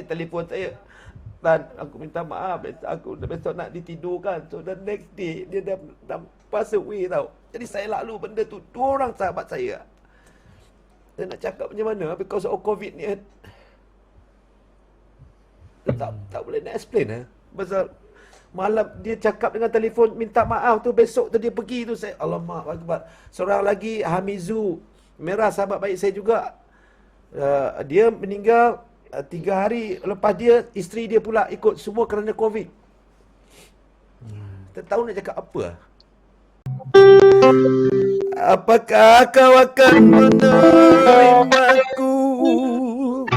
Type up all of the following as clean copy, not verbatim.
telefon saya, Tan, aku minta maaf, aku besok nak ditidurkan. So the next day dia dah pass away tau. Jadi saya lalu benda tu. 2 orang sahabat saya. Saya nak cakap macam mana because of COVID ni kan. Tak boleh nak explain pasal malam dia cakap dengan telefon minta maaf tu, besok tu dia pergi tu. Saya alamak akbar. Seorang lagi Hamizu Merah, sahabat baik saya juga. Dia meninggal 3 hari lepas dia, isteri dia pula ikut semua kerana COVID. Tak tahu nak cakap apa. Apakah kau akan menerimaku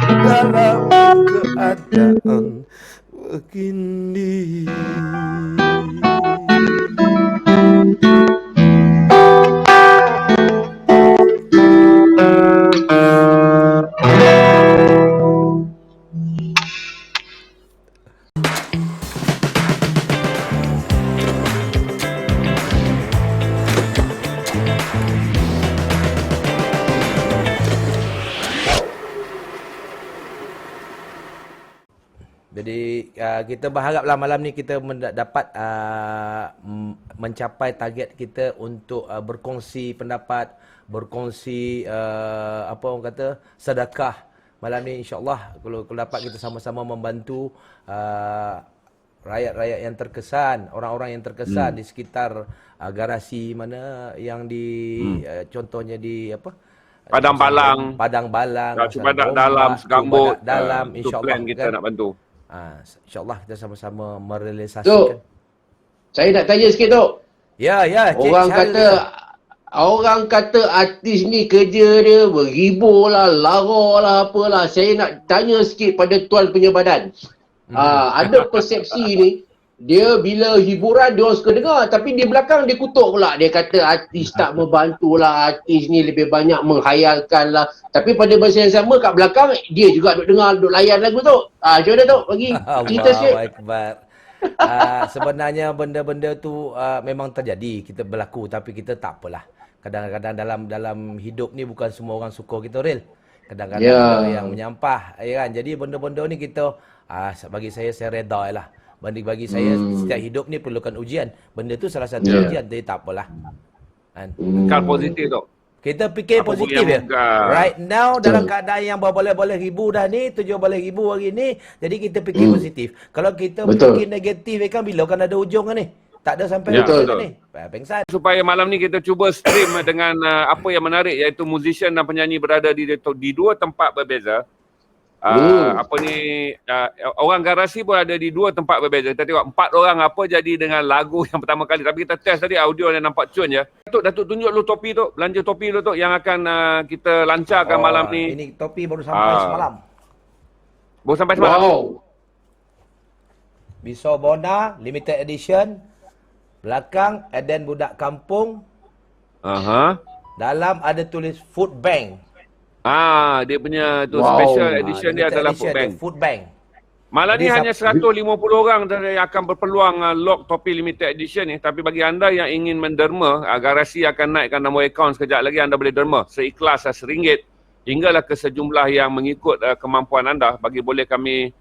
dalam keadaan begini? Jadi kita berharaplah malam ni kita dapat mencapai target kita untuk berkongsi pendapat, berkongsi apa orang kata, sedekah. Malam ni insya-Allah kalau dapat kita sama-sama membantu rakyat-rakyat yang terkesan, orang-orang yang terkesan di sekitar garasi mana yang di contohnya di apa? Padang Balang, Padang Dalam, Segambut, Dalam, insya-Allah kita nak bantu. InsyaAllah kita sama-sama merealisasikan. Saya nak tanya sikit Tok. Ya, Orang kata artis ni kerja dia berhibur lah, lara lah, apalah. Saya nak tanya sikit pada tuan punya badan. Ada persepsi ni, dia bila hiburan dia orang suka dengar, tapi di belakang dia kutuk pula. Dia kata artis tak membantulah, artis ni lebih banyak menghayalkan lah. Tapi pada masa yang sama kat belakang, dia juga duk dengar, duk layan lagu tu. Macam mana Tok? Bagi cerita sikit. Sebenarnya benda-benda tu memang terjadi, kita berlaku, tapi kita tak apalah. Kadang-kadang dalam hidup ni bukan semua orang suka kita real. Kadang-kadang ada yang menyampah, ya kan. Jadi benda-benda ni kita bagi saya reda lah. Bagi saya setiap hidup ni perlukan ujian. Benda tu salah satu ujian, jadi tak apalah. Kan? Kal positif tu. Kita fikir positif ya. Right now dalam keadaan yang boleh-boleh ribu dah ni, 17,000 hari ni, jadi kita fikir positif. Kalau kita fikir negatif kan bila kan ada ujung kan ni. Tak ada sampai ni. Pengsan. Supaya malam ni kita cuba stream dengan apa yang menarik, iaitu musician dan penyanyi berada di 2 tempat berbeza. Orang garasi pun ada di 2 tempat berbeza. Kita tengok 4 orang apa jadi dengan lagu yang pertama kali. Tapi kita test tadi audio yang nampak cun je. Datuk tunjuk lu topi tu, belanja topi lu tu yang akan kita lancarkan malam ni. Ini topi baru sampai semalam. Baru sampai semalam. Wow. Biso Bona limited edition. Belakang Eden Budak Kampung. Dalam ada tulis Food Bank. Dia punya tu special edition dia adalah Food Bank. Malam ni hanya 150 orang yang akan berpeluang lock topi limited edition ni. Tapi bagi anda yang ingin menderma, garasi akan naikkan nombor akaun sekejap lagi, anda boleh derma seikhlas RM1 hinggalah ke sejumlah yang mengikut kemampuan anda. Bagi boleh kami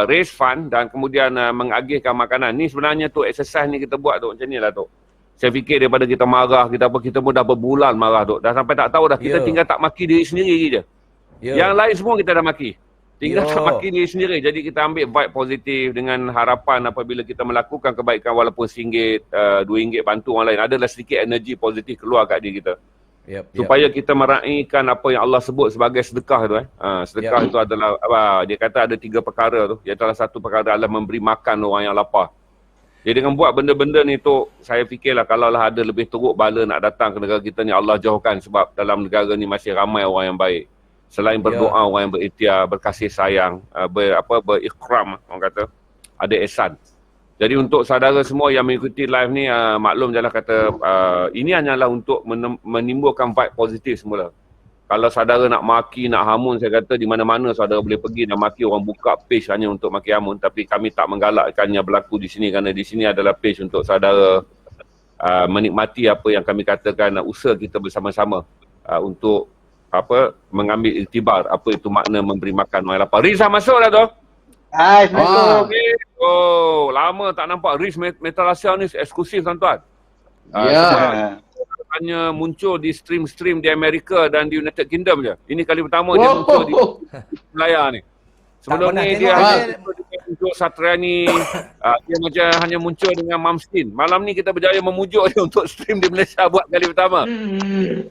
raise fund dan kemudian mengagihkan makanan. Ni sebenarnya tu exercise ni kita buat tu macam ni lah tu. Saya fikir daripada kita marah, kita pun dah berbulan marah tu. Dah sampai tak tahu dah, kita tinggal tak maki diri sendiri je. Yang lain semua kita dah maki. Tinggal tak maki diri sendiri. Jadi kita ambil vibe positif dengan harapan apabila kita melakukan kebaikan walaupun RM1, RM2 bantu orang lain. Adalah sedikit energi positif keluar kat diri kita. Supaya kita meraihkan apa yang Allah sebut sebagai sedekah tu. Sedekah itu adalah, dia kata ada 3 perkara tu. Iaitu salah satu perkara adalah memberi makan orang yang lapar. Jadi dengan buat benda-benda ni tu, saya fikirlah kalaulah ada lebih teruk bala nak datang ke negara kita ni, Allah jauhkan, sebab dalam negara ni masih ramai orang yang baik. Selain berdoa, orang yang berikhtiar, berkasih sayang, berikram, orang kata, ada ihsan. Jadi untuk saudara semua yang mengikuti live ni, maklum je lah kata, ini hanyalah untuk menimbulkan vibe positif semula. Kalau saudara nak maki, nak hamun, saya kata di mana-mana saudara boleh pergi dan maki. Orang buka page hanya untuk maki hamun. Tapi kami tak menggalakkannya berlaku di sini, kerana di sini adalah page untuk saudara menikmati apa yang kami katakan, usaha kita bersama-sama untuk mengambil iktibar apa itu makna memberi makan orang lapar. Riz dah masuk dah tu. Hai, Assalamualaikum. Okay. Oh, lama tak nampak Riz Metalasia ni eksklusif tuan-tuan. Ya. Sebab hanya muncul di stream-stream di Amerika dan di United Kingdom je. Ini kali pertama dia muncul di layar ni. Sebelum pernah ni tengok, dia Bil. hanya muncul Satriani, dia macam hanya muncul dengan Mamskin. Malam ni kita berjaya memujuk dia untuk stream di Malaysia buat kali pertama.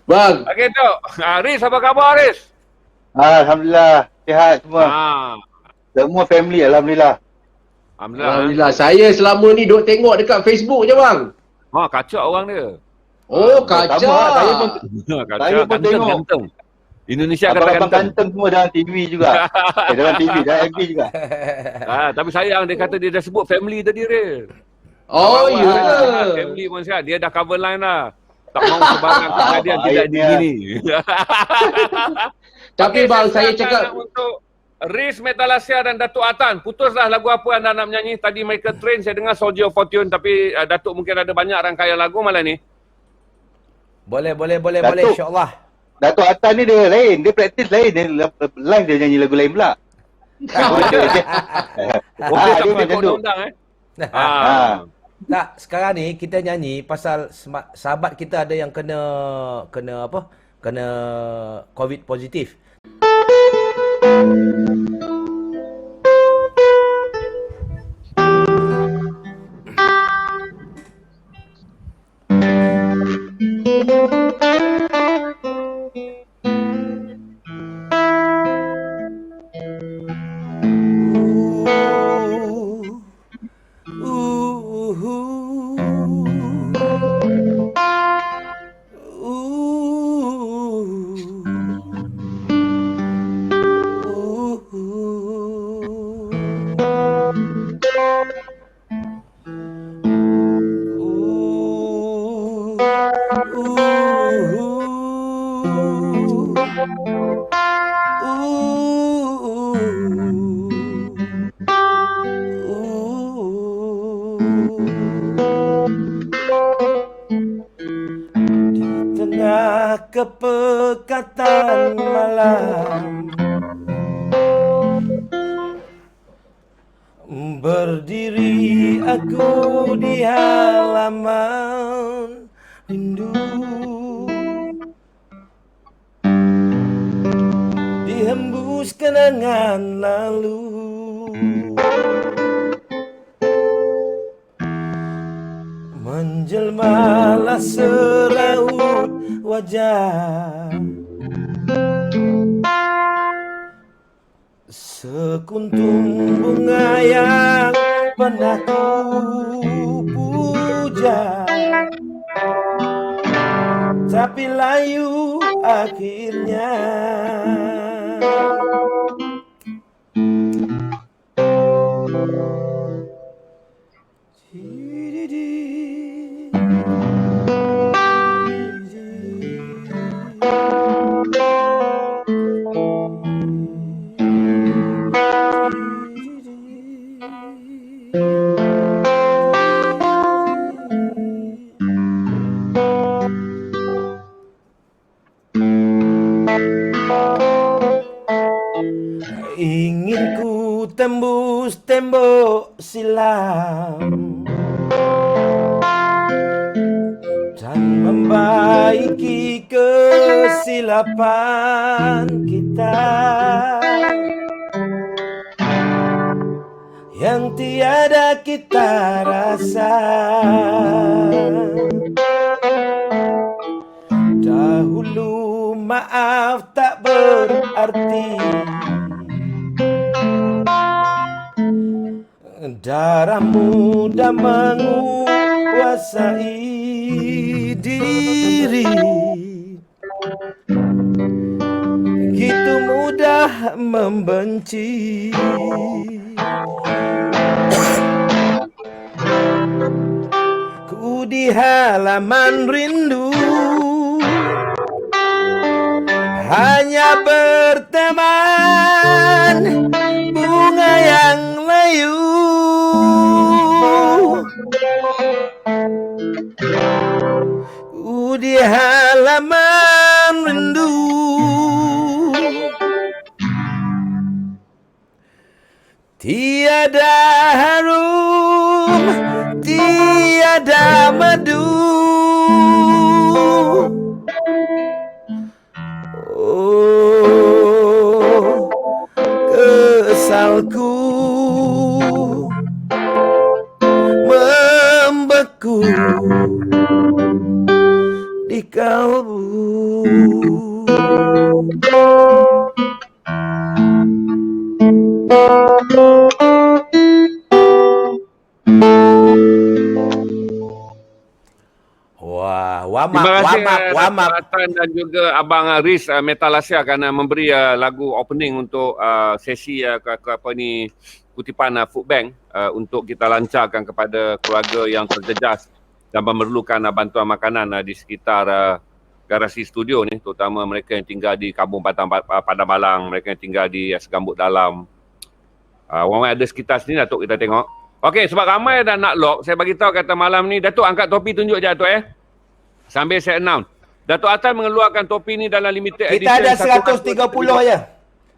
Bang. Okey tu. Riz, apa khabar Riz? Alhamdulillah, sihat semua. Semua family, Alhamdulillah. Alhamdulillah. Saya selama ni duk tengok dekat Facebook je bang. Kacak orang dia. Oh, Sama, kacau. saya pun Kacak, pun tengok. ganteng. Indonesia abang-abang kata ganteng. ganteng semua dalam TV juga. Dalam TV, dalam FB juga. Tapi sayang dia kata dia dah sebut family tadi Riz. Oh, Awal-awal ya. family pun sihat. Dia dah cover line lah. Tak mahu sebarang kejadian tidak Baiknya. begini. Tapi Okey, bang, saya silakan cakap untuk Riz Metalasia dan Datuk Atan. Putuslah lagu apa anda nak menyanyi. Tadi mereka train, saya dengar Soldier of Fortune. Tapi Datuk mungkin ada banyak rangkaian lagu malam ni. Boleh, Datuk. insya-Allah. Datuk Atan ni dia lain, dia praktis lain. Dia live dia nyanyi lagu lain pula. Oh, dia tak dia ikut macam tu. undang-undang Ah. Tak, sekarang ni kita nyanyi pasal sahabat kita ada yang kena apa? Kena COVID positif. Tengah kepekatan malam berdiri aku di halaman rindu, dihembus kenangan lalu, menjelmalah seraut wajah, sekuntum bunga yang pernah ku puja, tapi layu akhirnya. Ingin ku tembus tembok silam dan membaiki kesilapan kita yang tiada kita rasa. Dahulu maaf tak berarti, darahmu dah menguasai diri, gitu mudah membenci. Ku di halaman rindu hanya berteman bunga yang layu, ku di halaman rindu Tiada harum, tiada madu. Oh, kesalku membeku di kalbu. Wah, Terima kasih warm up. Dato' Atan dan juga Abang Riz Metalasia kerana memberi lagu opening untuk sesi kutipan Foodbank untuk kita lancarkan kepada keluarga yang terjejas dan memerlukan bantuan makanan di sekitar garasi studio ni, terutama mereka yang tinggal di Kampung Padang Balang, mereka yang tinggal di Segambut Dalam. Orang ada sekitar sini Datuk kita tengok. Okey, sebab ramai dah nak lock, saya bagi tahu kata malam ni, Datuk angkat topi tunjuk je Datuk sambil saya announce. Datuk Atan mengeluarkan topi ni dalam limited edition. Kita ada 130 je.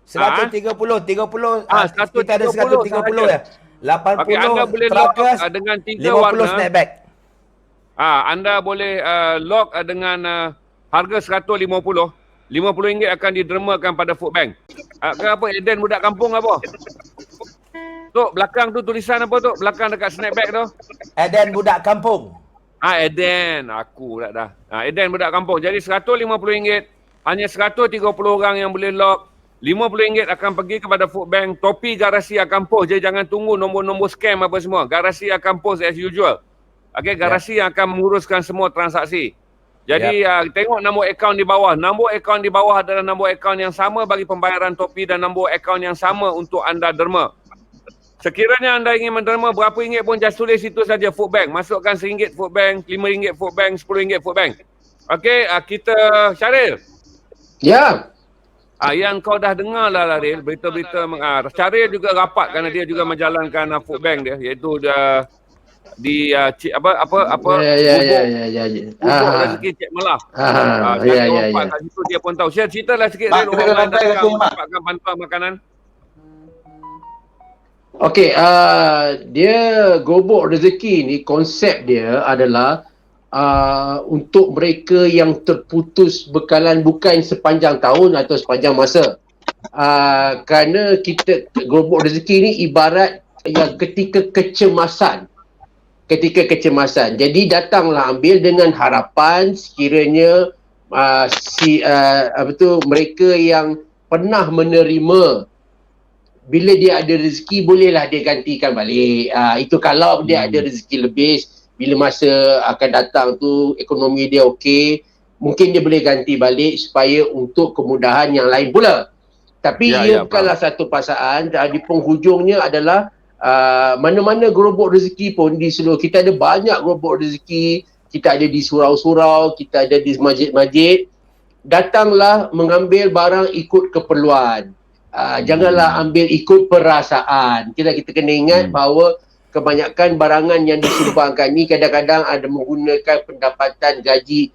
130. Kita ada 130 ya. 80 okay, anda boleh lock trackers, dengan 3 50 warna. snapback. Anda boleh lock dengan harga 150. RM50 akan didermakan pada Foodbank. Kenapa Eden budak kampung apa? Tok, belakang tu tulisan apa tu? Belakang dekat snapback tu. Eden budak kampung. Eden. Aku dah. Eden budak kampung. Jadi RM150. Hanya 130 orang yang boleh lock. RM50 akan pergi kepada Foodbank. Topi garasi akan post. Jadi jangan tunggu nombor-nombor scam apa semua. Garasi akan post as usual. Okey, garasi yang akan menguruskan semua transaksi. Jadi tengok nombor akaun di bawah. Nombor akaun di bawah adalah nombor akaun yang sama bagi pembayaran topi dan nombor akaun yang sama untuk anda derma. Sekiranya anda ingin menderma berapa ringgit pun, just tulis itu saja Foodbank. Masukkan RM1 Foodbank, RM5 Foodbank, RM10 Foodbank. Okey, kita Syaril. Ya. Yang kau dah dengar lah Ril, berita-berita Syaril juga rapat kerana dia juga menjalankan Foodbank dia, iaitu di bubuk rezeki Cik Melah. Saya rapat kat situ, dia pun tahu. Saya ceritalah sikit Ril, orang dapatkan bantuan makanan. Okey, dia Gobok Rezeki ni, konsep dia adalah untuk mereka yang terputus bekalan bukan sepanjang tahun atau sepanjang masa. Kerana kita Gobok Rezeki ni ibarat yang ketika kecemasan. Jadi datanglah ambil dengan harapan sekiranya mereka yang pernah menerima, bila dia ada rezeki bolehlah dia gantikan balik. Itu kalau dia ada rezeki lebih, bila masa akan datang tu ekonomi dia okey, mungkin dia boleh ganti balik supaya untuk kemudahan yang lain pula. Tapi ia bukanlah satu paksaan. Di penghujungnya adalah mana-mana gerobok rezeki pun di seluruh, kita ada banyak gerobok rezeki, kita ada di surau-surau, kita ada di masjid-masjid. Datanglah mengambil barang ikut keperluan. Janganlah ambil ikut perasaan. Kita kena ingat bahawa kebanyakan barangan yang disumbangkan ni kadang-kadang ada menggunakan pendapatan gaji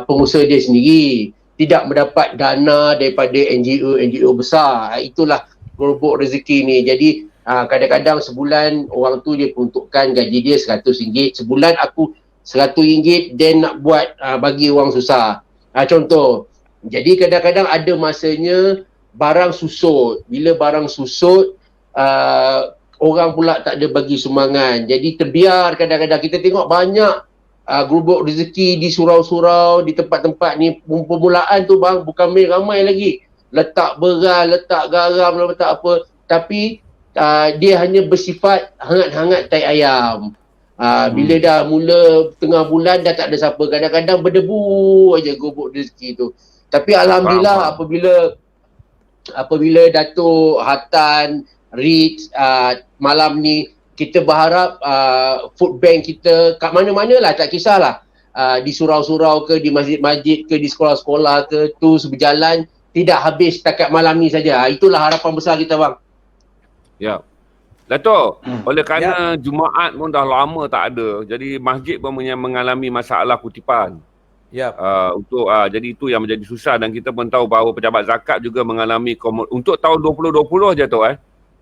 pengusaha dia sendiri, tidak mendapat dana daripada NGO besar. Itulah gerobok rezeki ni. Jadi kadang-kadang sebulan orang tu dia peruntukkan gaji dia RM100. Sebulan aku RM100 then nak buat bagi orang susah. Contoh. Jadi kadang-kadang ada masanya barang susut. Bila barang susut, orang pula tak ada bagi sumbangan. Jadi terbiar kadang-kadang. Kita tengok banyak gerobok rezeki di surau-surau, di tempat-tempat ni. Permulaan tu bang, bukan main ramai lagi. Letak beras, letak garam, letak apa. Tapi dia hanya bersifat hangat-hangat tai ayam. Bila dah mula tengah bulan dah tak ada siapa. Kadang-kadang berdebu aja gerobok rezeki tu. Tapi alhamdulillah apabila Datuk Hatan, Ritz malam ni, kita berharap Foodbank kita kat mana-mana lah, tak kisahlah, di surau-surau ke, di masjid-masjid ke, di sekolah-sekolah ke, tu berjalan, tidak habis setakat malam ni saja. Itulah harapan besar kita bang. Ya. Datuk, oleh kerana Jumaat pun dah lama tak ada, jadi masjid pun mengalami masalah kutipan. Jadi itu yang menjadi susah, dan kita pun tahu bahawa pejabat zakat juga mengalami untuk tahun 2020 je tu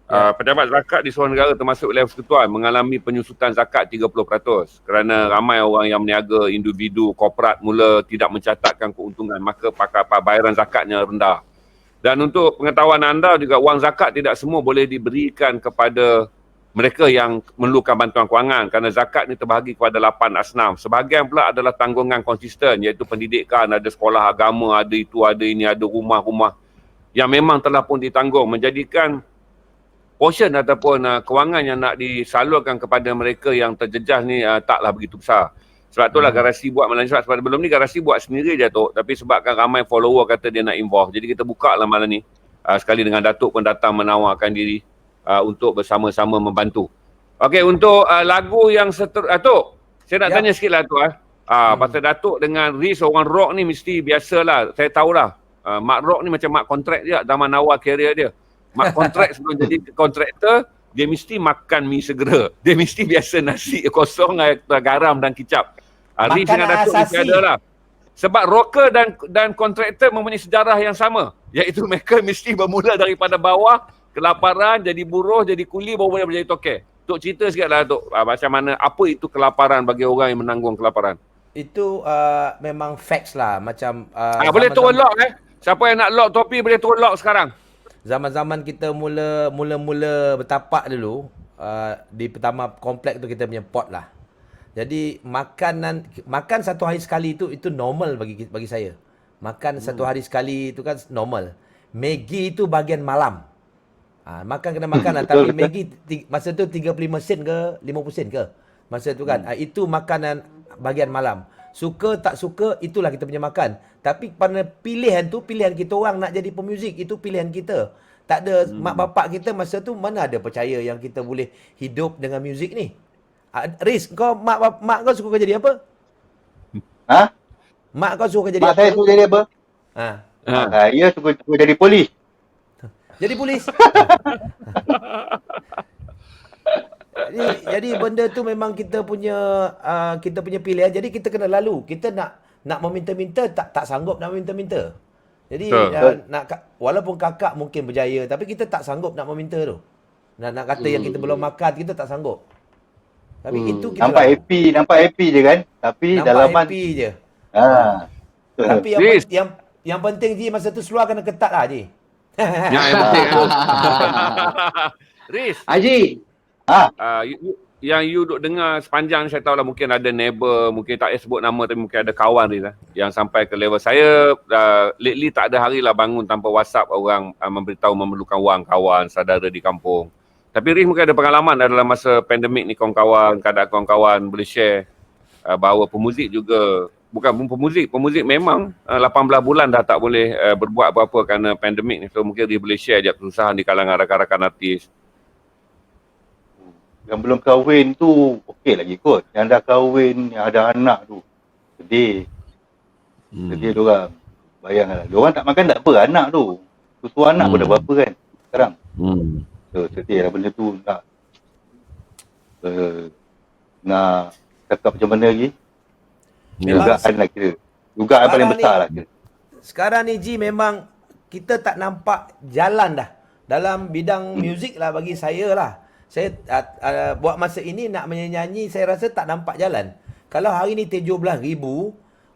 Pejabat zakat di seluruh negara termasuk wilayah persekutuan mengalami penyusutan zakat 30% kerana ramai orang yang meniaga, individu, korporat mula tidak mencatatkan keuntungan, maka bayaran zakatnya rendah. Dan untuk pengetahuan anda juga, wang zakat tidak semua boleh diberikan kepada mereka yang memerlukan bantuan kewangan kerana zakat ni terbahagi kepada 8 asnaf. Sebahagian pula adalah tanggungan konsisten iaitu pendidikan, ada sekolah agama, ada itu, ada ini, ada rumah-rumah yang memang telah pun ditanggung, menjadikan portion ataupun kewangan yang nak disalurkan kepada mereka yang terjejas ni taklah begitu besar. Sebab itulah Garasi buat malam ni. Sebab belum ni Garasi buat sendiri je tu, tapi sebabkan ramai follower kata dia nak involve, jadi kita buka lah malam ni. Sekali dengan Datuk pun datang menawarkan diri untuk bersama-sama membantu. Okey, untuk lagu yang Datuk, saya nak tanya sikit lah tu pasal Datuk dengan Riz orang rock ni mesti biasalah. Saya tahulah Mak Rock ni macam mak kontrak dia zaman awal career dia. Mak kontrak sebelum jadi kontraktor, dia mesti makan mi segera. Dia mesti biasa nasi kosong, garam dan kicap. Riz dengan Datuk mesti ada lah. Sebab rocker dan kontraktor mempunyai sejarah yang sama. Iaitu mereka mesti bermula daripada bawah, kelaparan, jadi buruh, jadi kuli, baru boleh menjadi tokek. Tok cerita sikit lah Tok, macam mana, apa itu kelaparan bagi orang yang menanggung kelaparan? Itu memang facts lah. Macam boleh turun lock Siapa yang nak lock topi boleh turun lock sekarang. Zaman-zaman kita mula-mula bertapak dulu, di pertama komplek tu kita punya pot lah. Jadi makan satu hari sekali itu normal bagi saya. Makan satu hari sekali itu kan normal. Maggi itu bahagian malam. Makan kena makan lah. Tapi Maggi masa tu 35 sen ke 50 sen ke. Masa tu kan. Itu makanan bahagian malam. Suka tak suka, itulah kita punya makan. Tapi pada pilihan tu, pilihan kita orang nak jadi pemuzik, itu pilihan kita. Tak ada mak bapak kita masa tu mana ada percaya yang kita boleh hidup dengan muzik ni. Riz, mak kau suka jadi apa? Mak kau suka jadi Mak apa? saya suka jadi apa? Saya suka jadi polis. Jadi polis. Jadi benda tu memang kita punya pilihan. Jadi kita kena lalu. Kita nak meminta-minta tak sanggup nak meminta-minta. Jadi walaupun kakak mungkin berjaya, tapi kita tak sanggup nak meminta tu. Nak kata yang kita belum makan, kita tak sanggup. Tapi itu kita nampak happy je kan? Tapi nampak dalaman happy je. Tapi Tapi yang penting Ji, masa tu seluar kena ketat lah Ji. Yang penting Riz, Haji, yang you duk dengar sepanjang, saya tahu lah mungkin ada neighbor, mungkin tak payah sebut nama, tapi mungkin ada kawan Riz yang sampai ke level saya lately tak ada hari lah bangun tanpa WhatsApp orang memberitahu memerlukan wang kawan, saudara di kampung. Tapi Riz mungkin ada pengalaman dalam masa pandemik ni, kawan-kawan, keadaan kawan-kawan boleh share bahawa pemuzik juga, bukan pemuzik memang 18 bulan dah tak boleh berbuat apa-apa kerana pandemik ni. So mungkin Riz boleh share je kesusahan di kalangan rakan-rakan artis. yang belum kahwin tu okey lagi kot. Yang dah kahwin, yang ada anak tu sedih. Sedih diorang. Bayangkanlah, diorang tak makan tak apa, anak tu. Susu anak pun dah berapa kan sekarang. So sedih lah benda tu. Nak cakap macam mana lagi? Dugaan lah kira. Dugaan paling besar lah kira. Sekarang ni Ji, memang kita tak nampak jalan dah. Dalam bidang muzik lah bagi saya lah. Saya buat masa ini nak menyanyi, saya rasa tak nampak jalan. Kalau hari ni 17,000,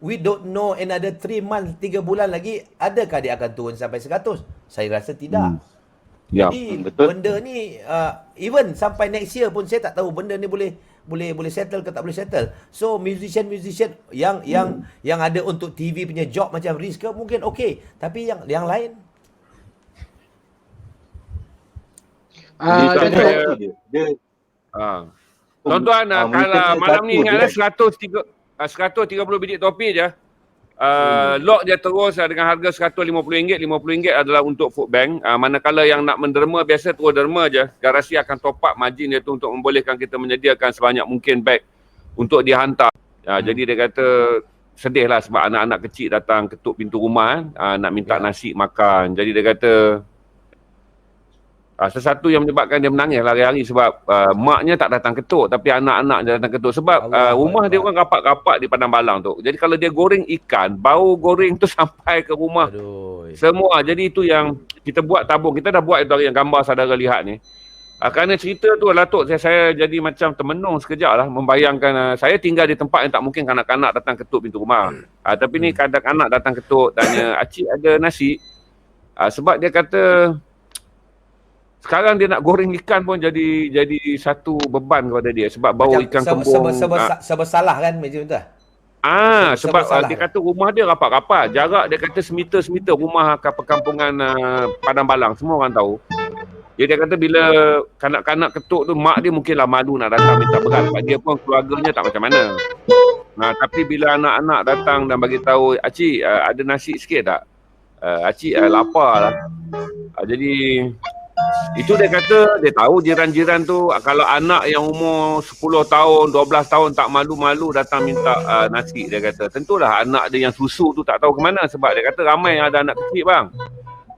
we don't know another 3 months, 3 bulan lagi, adakah dia akan turun sampai 100? Saya rasa tidak. Jadi betul. benda ni even sampai next year pun saya tak tahu benda ni boleh settle ke tak boleh settle. So musician yang ada untuk TV punya job macam Riz ke mungkin okey, tapi yang lain tuan-tuan, kalau malam ni ingatlah 130 bidik topi je. Lock dia terus dengan harga RM150. RM50 adalah untuk food bank. Manakala yang nak menderma biasa terus derma je. Garasi akan top up margin dia tu untuk membolehkan kita menyediakan sebanyak mungkin beg untuk dihantar. Jadi dia kata sedih lah sebab anak-anak kecil datang ketuk pintu rumah nak minta nasi makan. Jadi dia kata sesuatu yang menyebabkan dia menangis hari-hari sebab maknya tak datang ketuk tapi anak-anak dia datang ketuk sebab rumah dia orang rapat-rapat di Padang Balang tu. Jadi kalau dia goreng ikan, bau goreng tu sampai ke rumah. Semua. Jadi itu yang kita buat tabung. Kita dah buat itu yang gambar saudara lihat ni. Kerana cerita tu Datuk, saya jadi macam termenung sekejap lah membayangkan saya tinggal di tempat yang tak mungkin kanak-kanak datang ketuk pintu rumah. Tapi ni kanak-kanak datang ketuk tanya, "Acik ada nasi?" Sebab dia kata sekarang dia nak goreng ikan pun jadi satu beban kepada dia sebab bau ikan kembung. Sebersalah kan macam tu. Sebab dia kata rumah dia rapat-rapat. Jarak dia kata semeter-semeter rumah ke perkampungan Padang Balang. Semua orang tahu. Dia kata bila kanak-kanak ketuk tu, mak dia mungkinlah malu nak datang minta berat. Sebab dia pun keluarganya tak macam mana. Tapi bila anak-anak datang dan bagi tahu, "Acik, ada nasi sikit tak? Acik, lapar lah." Jadi itu dia kata, dia tahu jiran-jiran tu kalau anak yang umur 10 tahun, 12 tahun tak malu-malu datang minta nasi, dia kata. Tentulah anak dia yang susu tu tak tahu ke mana sebab dia kata ramai yang ada anak kecil bang.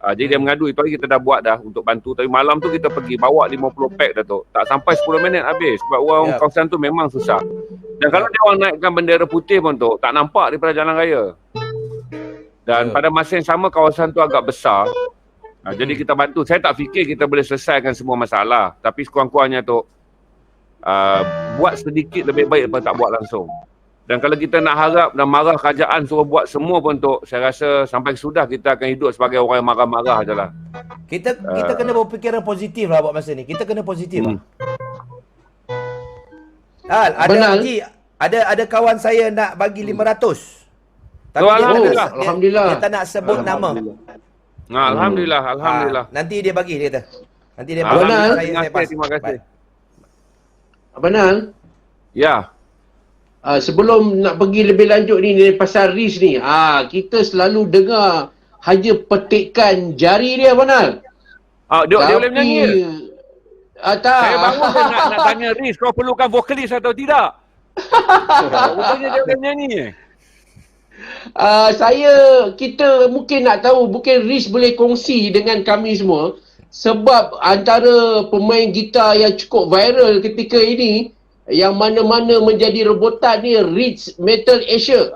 Jadi dia mengadu, itu hari kita dah buat dah untuk bantu. Tapi malam tu kita pergi bawa 50 pack dah tu. Tak sampai 10 minit habis. Sebab orang kawasan tu memang susah. Dan kalau dia orang naikkan bendera putih pun tu, tak nampak daripada jalan raya. Dan pada masa yang sama kawasan tu agak besar. Jadi kita bantu. Saya tak fikir kita boleh selesaikan semua masalah. Tapi sekurang-kurangnya tu, buat sedikit lebih baik daripada tak buat langsung. Dan kalau kita nak harap dan marah kerajaan suruh buat semua pun tu, saya rasa sampai sudah kita akan hidup sebagai orang yang marah-marah je lah. Kita kena berfikiran positif lah buat masa ni. Kita kena positif lah. Ada kawan saya nak bagi 500. Tapi Alhamdulillah. Dia tak nak sebut nama. Alhamdulillah. Nanti dia bagi, dia kata. Nanti dia Abang bagi. Nal, Terima kasih. Abang Nal, Ya. sebelum nak pergi lebih lanjut ni pasal RIS ni, kita selalu dengar hanya petikan jari dia, Abang Nal. Dia boleh menyanyi ke? Tak. Saya baru nak tanya Riz, kau perlukan vokalis atau tidak? Rupanya dia boleh menyanyi. Kita mungkin nak tahu, mungkin Riz boleh kongsi dengan kami semua, sebab antara pemain gitar yang cukup viral ketika ini, yang mana-mana menjadi rebutan ni Riz Metal Asia.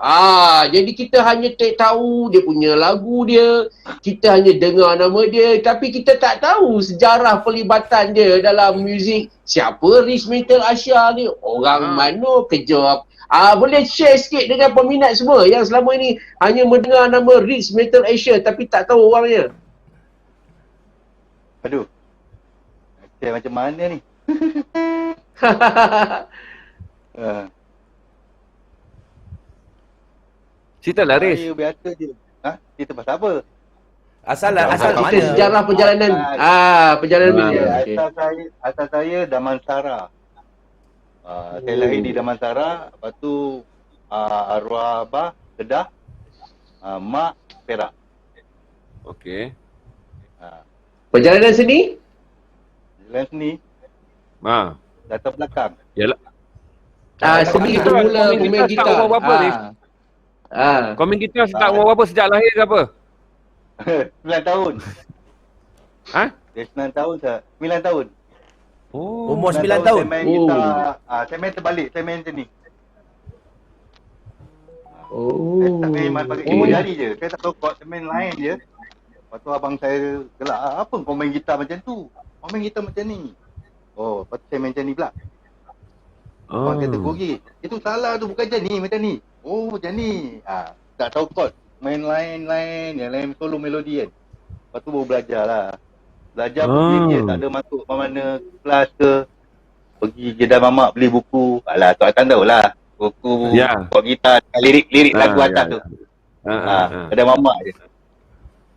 Jadi kita hanya tahu dia punya lagu dia, kita hanya dengar nama dia, tapi kita tak tahu sejarah pelibatan dia dalam muzik. Siapa Riz Metal Asia ni? Orang mana? Kerja boleh share sikit dengan peminat semua yang selama ini hanya mendengar nama Riz Metal Asia tapi tak tahu orangnya. Aduh. Macam mana ni? Cerita lah Riz. Saya biasa je. Cerita pasal apa? Asal Kita mana? sejarah perjalanan. Perjalanan dia. Asal saya Damansara. Saya lahir di Damansara. Lepas tu arwah abah Kedah. Mak Perak. Okey. Perjalanan seni? Jalan sini. Latar belakang. Yalah. Seni bermula pemain gitar. Umur berapa ni? Kau main gitar sejak umur berapa? Sejak lahir ke apa? 9 tahun. Dia 9 tahun tak? 9 tahun. Umur 9 tahun. Saya main gitar. Saya main terbalik. Saya main macam ni. Saya tak main pakai keyboard jari je. Saya tak tahu chord. Saya main lain je. Lepas tu abang saya gelak. Apa kau main gitar macam tu? Kau main gitar macam ni. Lepas tu saya main macam ni pula. Abang kata gogi. Itu salah tu, bukan macam ni, macam ni. Macam ni. Tak tahu chord. Main lain-lain, yang lain solo melodi kan. Lepas tu baru belajar lah. Belajar pergi je, tak ada masuk mana kelas ke. Pergi kedai mamak beli buku. Alah, tu akan tahu lah. Buku, chord gitar, lirik lagu atas tu. Kedai mamak je.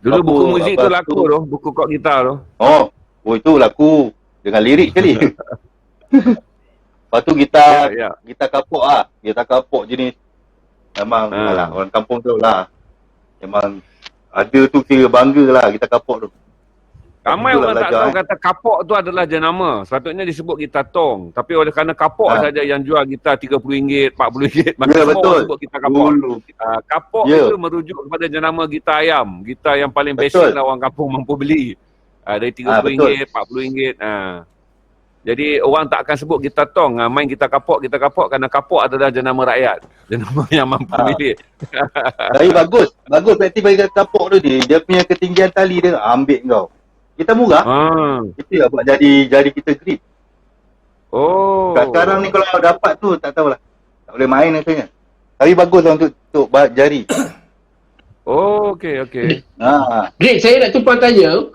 Dulu buku muzik tu laku tu, buku chord gitar tu. Itu laku. Dengan lirik sekali. Lepas tu gitar kapok lah. Gitar kapok jenis. Memang orang kampung tu lah. Memang ada tu kira bangga lah gitar kapok tu. Ramai orang tak tahu kata kapok tu adalah jenama. Sepatutnya disebut gitar tong. Tapi oleh kerana kapok saja yang jual gitar RM30, RM40. Maka semua orang sebut gitar kapok. Kapok itu merujuk kepada jenama gitar ayam. Gitar yang paling basic lah orang kampung mampu beli. Dari RM30, RM40. Jadi orang tak akan sebut gitar tong, main gitar kapok kerana kapok adalah jenama rakyat. Jenama yang mampu milik. Tapi bagus praktis bagi gitar kapok tu dia punya ketinggian tali dia ambil kau. Kita murah. Itu yang buat jadi kita grip. Oh. Sekarang ni kalau dapat tu tak tahulah. Tak boleh main rasanya. Tapi bagus lah untuk jari. Oh, okey. Rick, saya nak tumpang tanya.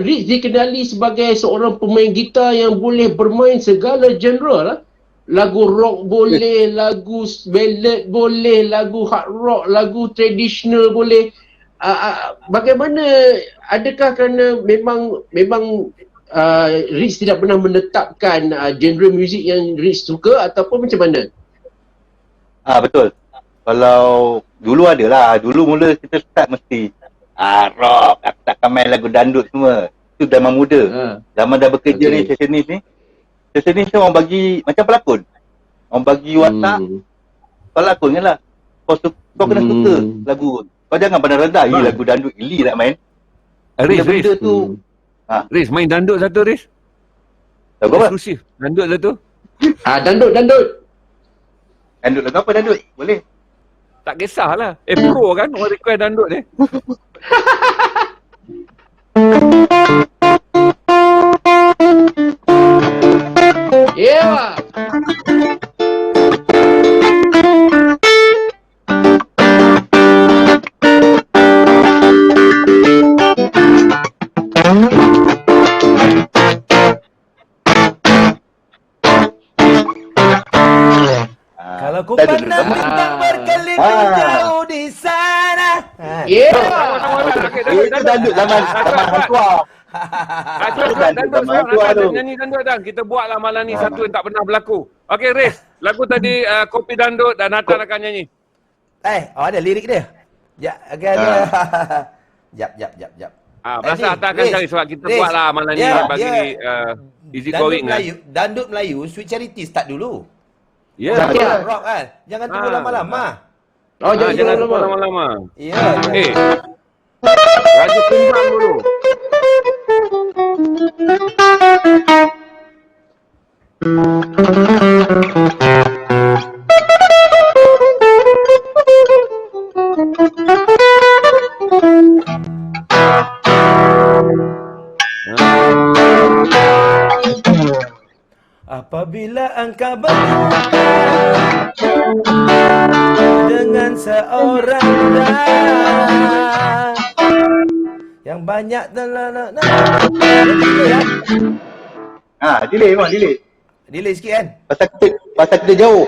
Rick dikenali sebagai seorang pemain gitar yang boleh bermain segala genre lah. Lagu rock boleh, lagu ballad boleh, lagu hard rock, lagu traditional boleh. Bagaimana, adakah kerana memang Riz tidak pernah menetapkan genre muzik yang Riz suka ataupun macam mana? Betul. Kalau dulu adalah, dulu mula kita start mesti rock, aku takkan main lagu dandut semua. Itu zaman muda. Zaman dah bekerja ni, sesionis ni. Sesionis tu orang bagi, macam pelakon. Orang bagi watak, pelakon je lah. Kau kena suka lagu. Kau jangan pandang rendah, lagu dandut geli nak main. Riz tu. Riz, main dandut satu, Riz. Lagu apa? Eksklusif. Dandut satu. Dandut. Dandut lagu apa dandut? Boleh. Tak kisahlah. Pro kan orang request dandut ni. Yeah. Kalau ku pandang bintang berkelip jauh di sana. Itu dandut zaman Hantua. Nyanyi dandut dan kita buatlah malam ni satu yang tak pernah berlaku. Okey Riz, lagu tadi Kopi Dandut dan Nathan akan nyanyi. Ada lirik dia. Ya, ada. Jap. Rasa Nathan akan cari sebab kita buatlah malam ni bagi easy going kan. Dandut Melayu, Sweet Charity start dulu. Ya. Rock kan. Jangan tunggu lama-lama. Jangan tunggu lama-lama. Ya. Raja Kumbang dulu. Apabila engkau berjumpa dengan seorang yang banyak delay sikit kan? Pasal kita jauh.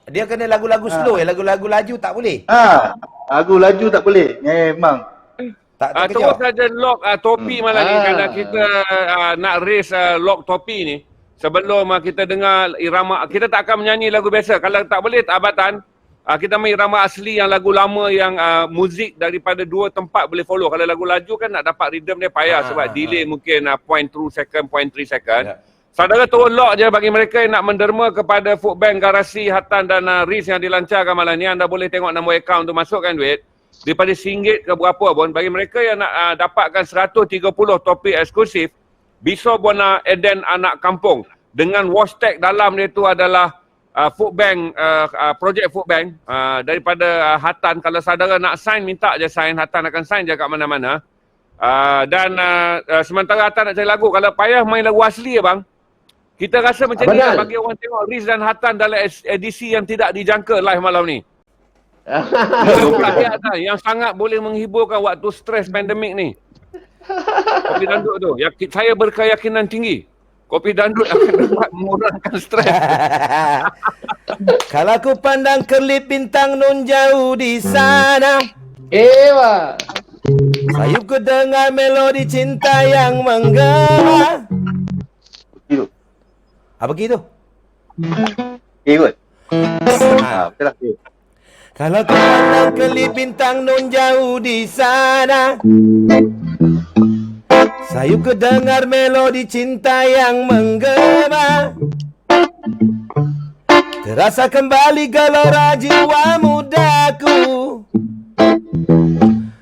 Dia kena lagu-lagu slow lagu-lagu laju tak boleh. Lagu laju tak boleh. Memang. Terus saja lock topi malam ni kerana kita nak raise lock topi ni. Sebelum kita dengar irama, kita tak akan menyanyi lagu biasa. Kalau tak boleh, abatan. Kita main irama asli yang lagu lama yang muzik daripada 2 tempat boleh follow. Kalau lagu laju kan nak dapat rhythm dia payah sebab delay mungkin 0.2 second, 0.3 second. Saudara turun lock je bagi mereka yang nak menderma kepada Food Bank Garasi Hatan dan Riz yang dilancarkan malam ni. Anda boleh tengok nombor akaun tu, masukkan duit. Daripada RM1 ke berapa pun, bagi mereka yang nak dapatkan 130 topik eksklusif, Biso Buana Eden Anak Kampung. Dengan wash tag dalam dia tu adalah Food Bank, projek Food Bank daripada Hatan. Kalau saudara nak sign, minta je sign. Hatan akan sign je kat mana-mana. Dan sementara Hatan nak cari lagu, kalau payah main lagu asli ya bang, kita rasa macam ni lah bagi orang tengok Riz dan Hatan dalam edisi yang tidak dijangka live malam ni. Yang sangat boleh menghiburkan waktu stres pandemik ni. Kopi Dandut tu, saya berkeyakinan tinggi Kopi Dandut akan dapat mengurangkan stres. Kalau ku pandang kerlip bintang nun jauh di sana, sayup ku dengar melodi cinta yang menggema. Apa gitu? Betul lah. Kalau ku pandang kelip bintang nun jauh di sana, sayup ku dengar melodi cinta yang menggema. Terasa kembali gelora jiwa mudaku,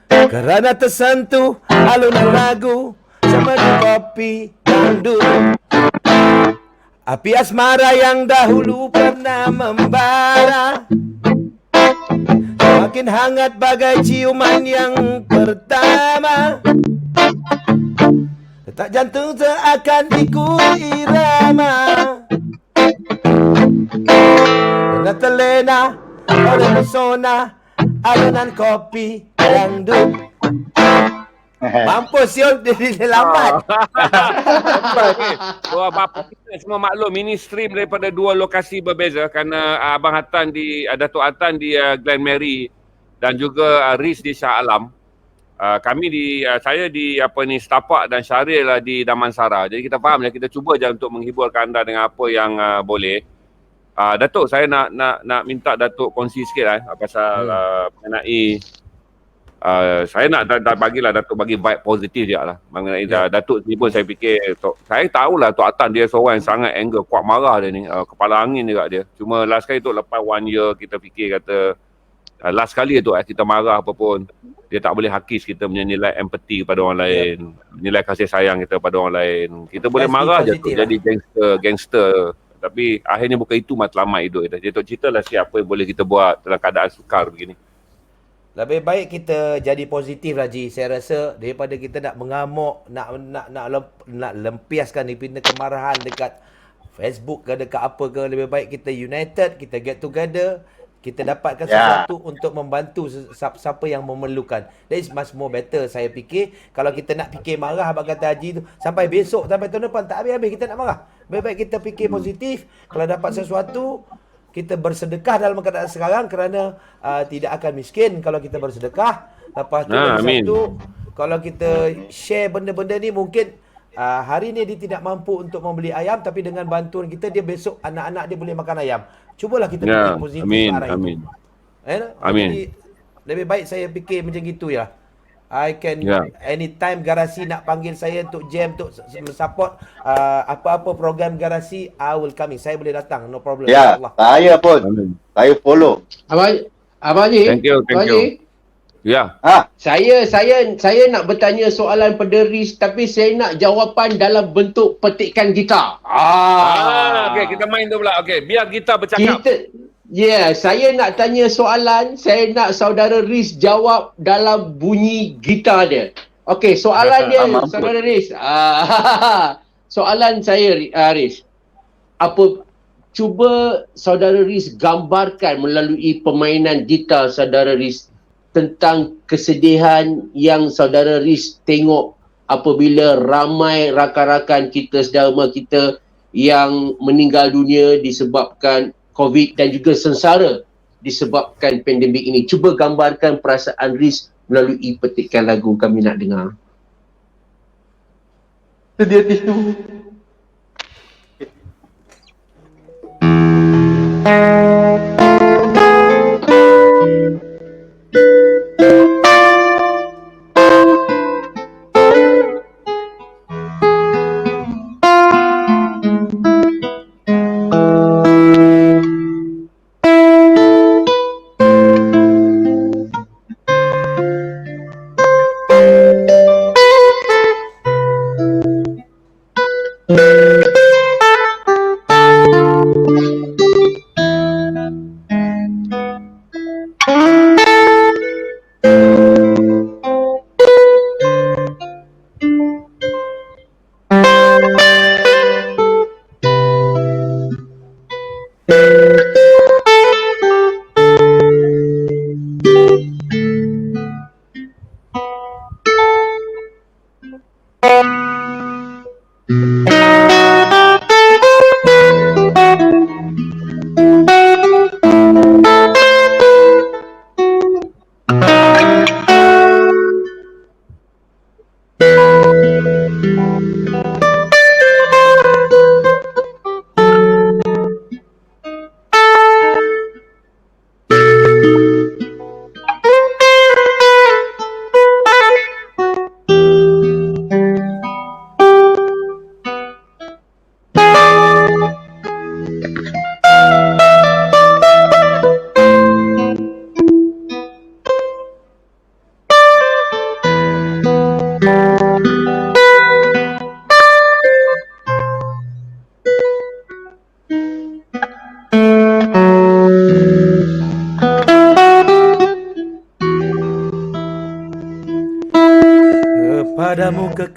kerana tersentuh alunan lagu semerdu kopi dandut. Api asmara yang dahulu pernah membara, Makin hangat bagai ciuman yang pertama. Detak jantung seakan ikut irama. Kena terlena oleh pesona alunan kopi dangdut. Mampus siul dia lambat. Wah, bapa kita semua maklum ini stream daripada dua lokasi berbeza kerana Abang Hatan di Datuk Hatan di Glen Mary dan juga Riz di Shah Alam. Saya di Setapak dan Syaril di Damansara. Jadi kita faham, kita cuba je untuk menghiburkan anda dengan apa yang boleh. Datuk, saya nak minta Datuk kongsi sikit pasal mengenai saya nak bagilah Datuk bagi vibe positif je lah mengenai Datuk ni pun. Saya fikir saya tahulah Tok Atan dia seorang yang sangat anger, kuat marah dia ni, kepala angin juga dia. Cuma last kali tu lepas 1 year kita fikir kata last kali tu kita marah apa pun dia tak boleh hakis kita punya nilai empati kepada orang lain, nilai kasih sayang kita pada orang lain. Kita boleh marah je tu jadi gangster. Tapi akhirnya bukan itu matlamat hidup kita. Jadi Tok ceritalah siapa yang boleh kita buat dalam keadaan sukar begini. Lebih baik kita jadi positif lah Ji. Saya rasa daripada kita nak mengamuk, nak lempiaskan daripada kemarahan dekat Facebook ke dekat apa ke, lebih baik kita united, kita get together, kita dapatkan sesuatu untuk membantu siapa yang memerlukan. That is much more better saya fikir. Kalau kita nak fikir marah abang kata Haji tu sampai besok, sampai tahun depan tak habis-habis kita nak marah. Lebih baik kita fikir positif. Kalau dapat sesuatu, kita bersedekah dalam keadaan sekarang kerana tidak akan miskin kalau kita bersedekah. Lepas tu satu, kalau kita share benda-benda ni mungkin hari ni dia tidak mampu untuk membeli ayam, tapi dengan bantuan kita dia besok anak-anak dia boleh makan ayam. Cubalah kita fikir positif ke arah itu. Amin. Jadi, lebih baik saya fikir macam gitu ya. I can anytime Garasi nak panggil saya untuk jam, untuk support apa-apa program Garasi, I will coming. Saya boleh datang, no problem. Ya, saya pun. Saya follow. Abang Haji. Thank you. Ya. Saya nak bertanya soalan pada Riz, tapi saya nak jawapan dalam bentuk petikan gitar. Okey, kita main tu pula. Okey, biar kita bercakap. Saya nak tanya soalan, saya nak saudara Riz jawab dalam bunyi gitar dia. Okey, soalan dia saudara Riz. Soalan saya Riz. Cuba saudara Riz gambarkan melalui permainan gitar saudara Riz tentang kesedihan yang saudara Riz tengok apabila ramai rakan-rakan kita, saudara kita yang meninggal dunia disebabkan COVID dan juga sengsara disebabkan pandemik ini. Cuba gambarkan perasaan Riz melalui petikan lagu, kami nak dengar. Sedia tisu.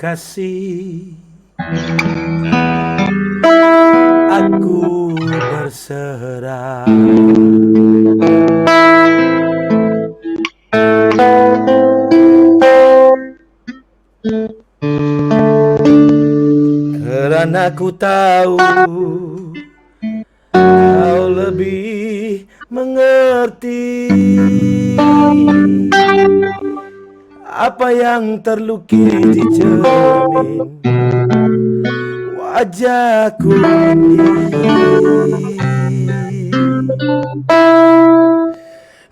kekasih, aku berserah. Karena ku tahu kau lebih mengerti apa yang terlukis di cermin wajahku ini,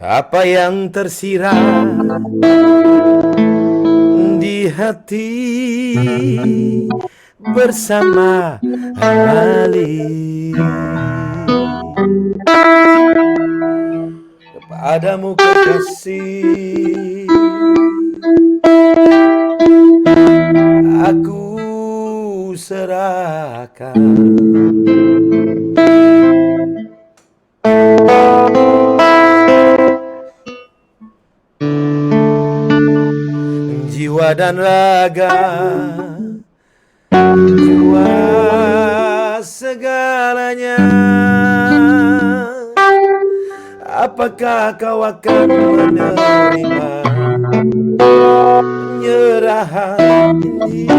apa yang tersirat di hati bersama Mali. Kepadamu kekasih, aku serahkan. Jiwa dan raga, jiwa segalanya. Apakah kau akan menerima penyerahan ini?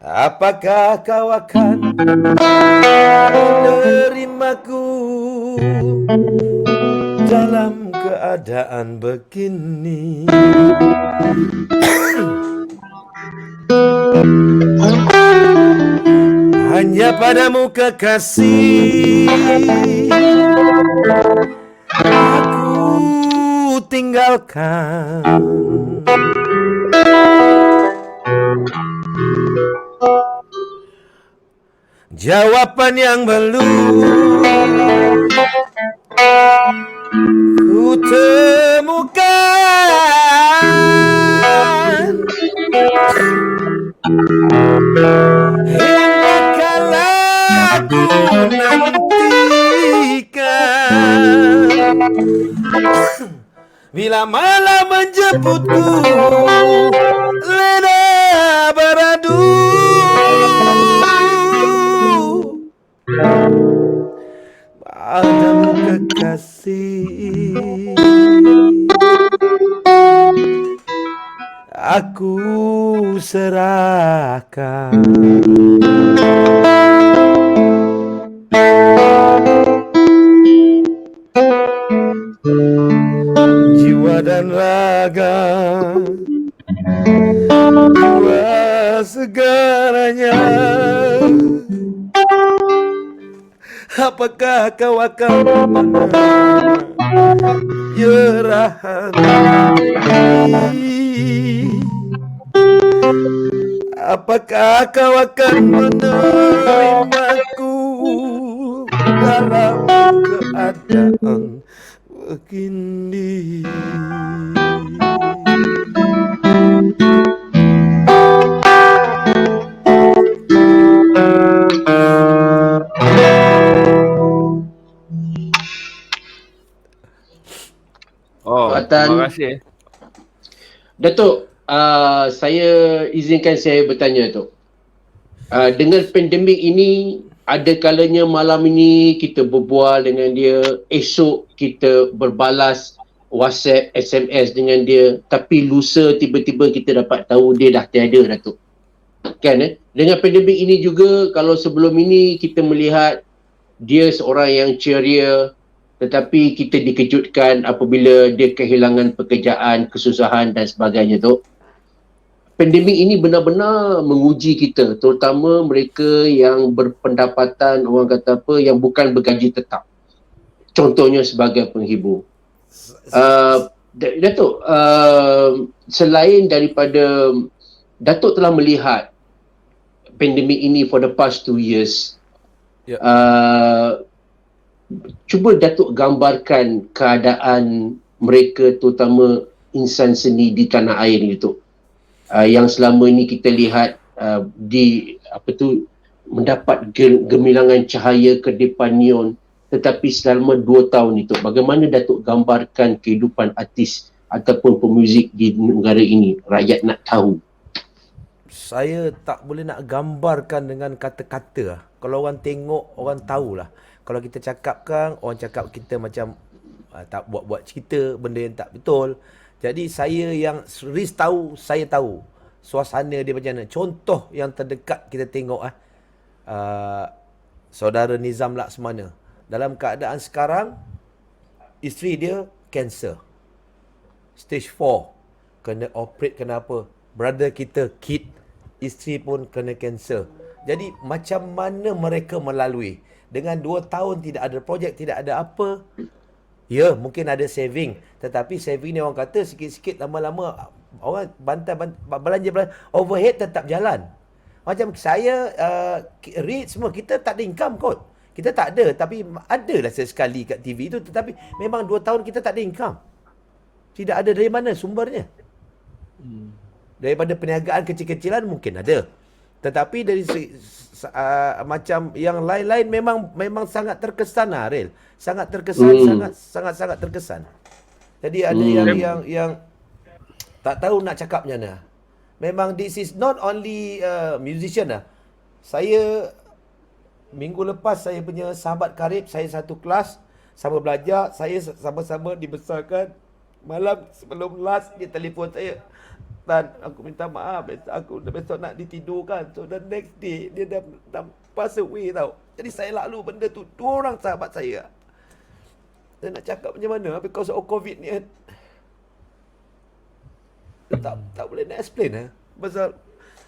Apakah kau akan menerimaku dalam keadaan begini? Hanya padamu kekasih, aku tinggalkan. Jawaban yang belum ku temukan hingga kala ku nantikan bila malam menjemputku lena beradu. Padamu kekasih, aku serahkan. Jiwa dan raga, jiwa segalanya. Apakah kau akan menyerahkan diri? Apakah kau akan menerimaku dalam keadaan begini? Oh, terima kasih. Datuk, saya izinkan saya bertanya tu. Dengan pandemik ini, ada kalanya malam ini kita berbual dengan dia, esok kita berbalas WhatsApp, SMS dengan dia, tapi lusa tiba-tiba kita dapat tahu dia dah tiada, Datuk. Kan Dengan pandemik ini juga, kalau sebelum ini kita melihat dia seorang yang ceria, tetapi kita dikejutkan apabila dia kehilangan pekerjaan, kesusahan dan sebagainya tu. Pandemik ini benar-benar menguji kita, terutama mereka yang berpendapatan, orang kata apa, yang bukan bergaji tetap. Contohnya sebagai penghibur. Datuk, selain daripada Datuk telah melihat pandemik ini for the past 2 years, cuba Datuk gambarkan keadaan mereka, terutama insan seni di tanah air ni, Datuk. Yang selama ini kita lihat mendapat gemilangan cahaya kedipan neon, tetapi selama 2 tahun itu bagaimana Datuk gambarkan kehidupan artis ataupun pemuzik di negara ini? Rakyat nak tahu. Saya tak boleh nak gambarkan dengan kata-kata. Kalau orang tengok, orang tahulah. Kalau kita cakapkan, orang cakap kita macam tak buat-buat cerita, benda yang tak betul. Jadi saya yang Riz tahu, saya tahu suasana dia macam mana. Contoh yang terdekat kita tengok saudara Nizam Laksmana. Dalam keadaan sekarang, isteri dia kanser. Stage 4. Kena operate, kena apa. Brother kita, Kid, isteri pun kena kanser. Jadi macam mana mereka melalui. Dengan 2 tahun tidak ada projek, tidak ada apa. Ya, mungkin ada saving. Tetapi saving ni orang kata sikit-sikit lama-lama orang belanja overhead tetap jalan. Macam saya, read semua, kita tak ada income kot. Kita tak ada, tapi adalah sesekali kat TV tu. Tetapi memang 2 tahun kita tak ada income. Tidak ada dari mana sumbernya. Daripada perniagaan kecil-kecilan mungkin ada. Tetapi dari macam yang lain-lain memang sangat terkesan Ril. Sangat terkesan, sangat terkesan. Jadi ada yang tak tahu nak cakap macam mana. Memang this is not only musician lah. Saya minggu lepas saya punya sahabat karib, saya satu kelas, sama belajar, saya sama-sama dibesarkan. Malam sebelum last dia telefon saya, "Tan, aku minta maaf, aku besok nak ditidurkan." So the next day dia dah pass away tau. Jadi saya lalu benda tu, 2 orang sahabat saya. Saya nak cakap macam mana because of COVID ni kan. Tak boleh nak explain pasal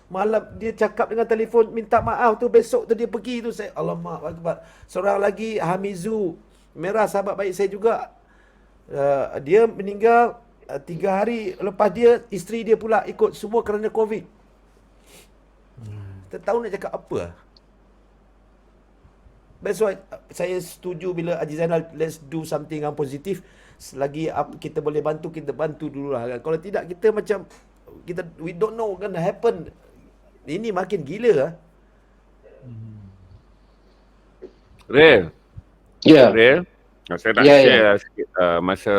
malam dia cakap dengan telefon minta maaf tu, besok tu dia pergi tu, saya alamak akbar. Seorang lagi Hamizu Merah, sahabat baik saya juga. Dia meninggal 3 hari lepas dia, isteri dia pula ikut, semua kerana COVID. Tak tahu nak cakap apa. That's why saya setuju bila Haji Zainal, let's do something yang positif. Selagi kita boleh bantu, kita bantu dululah kan. Kalau tidak, kita macam we don't know gonna happen. Ini makin gila Rel. Ya. Rel. Saya nak share sikit masa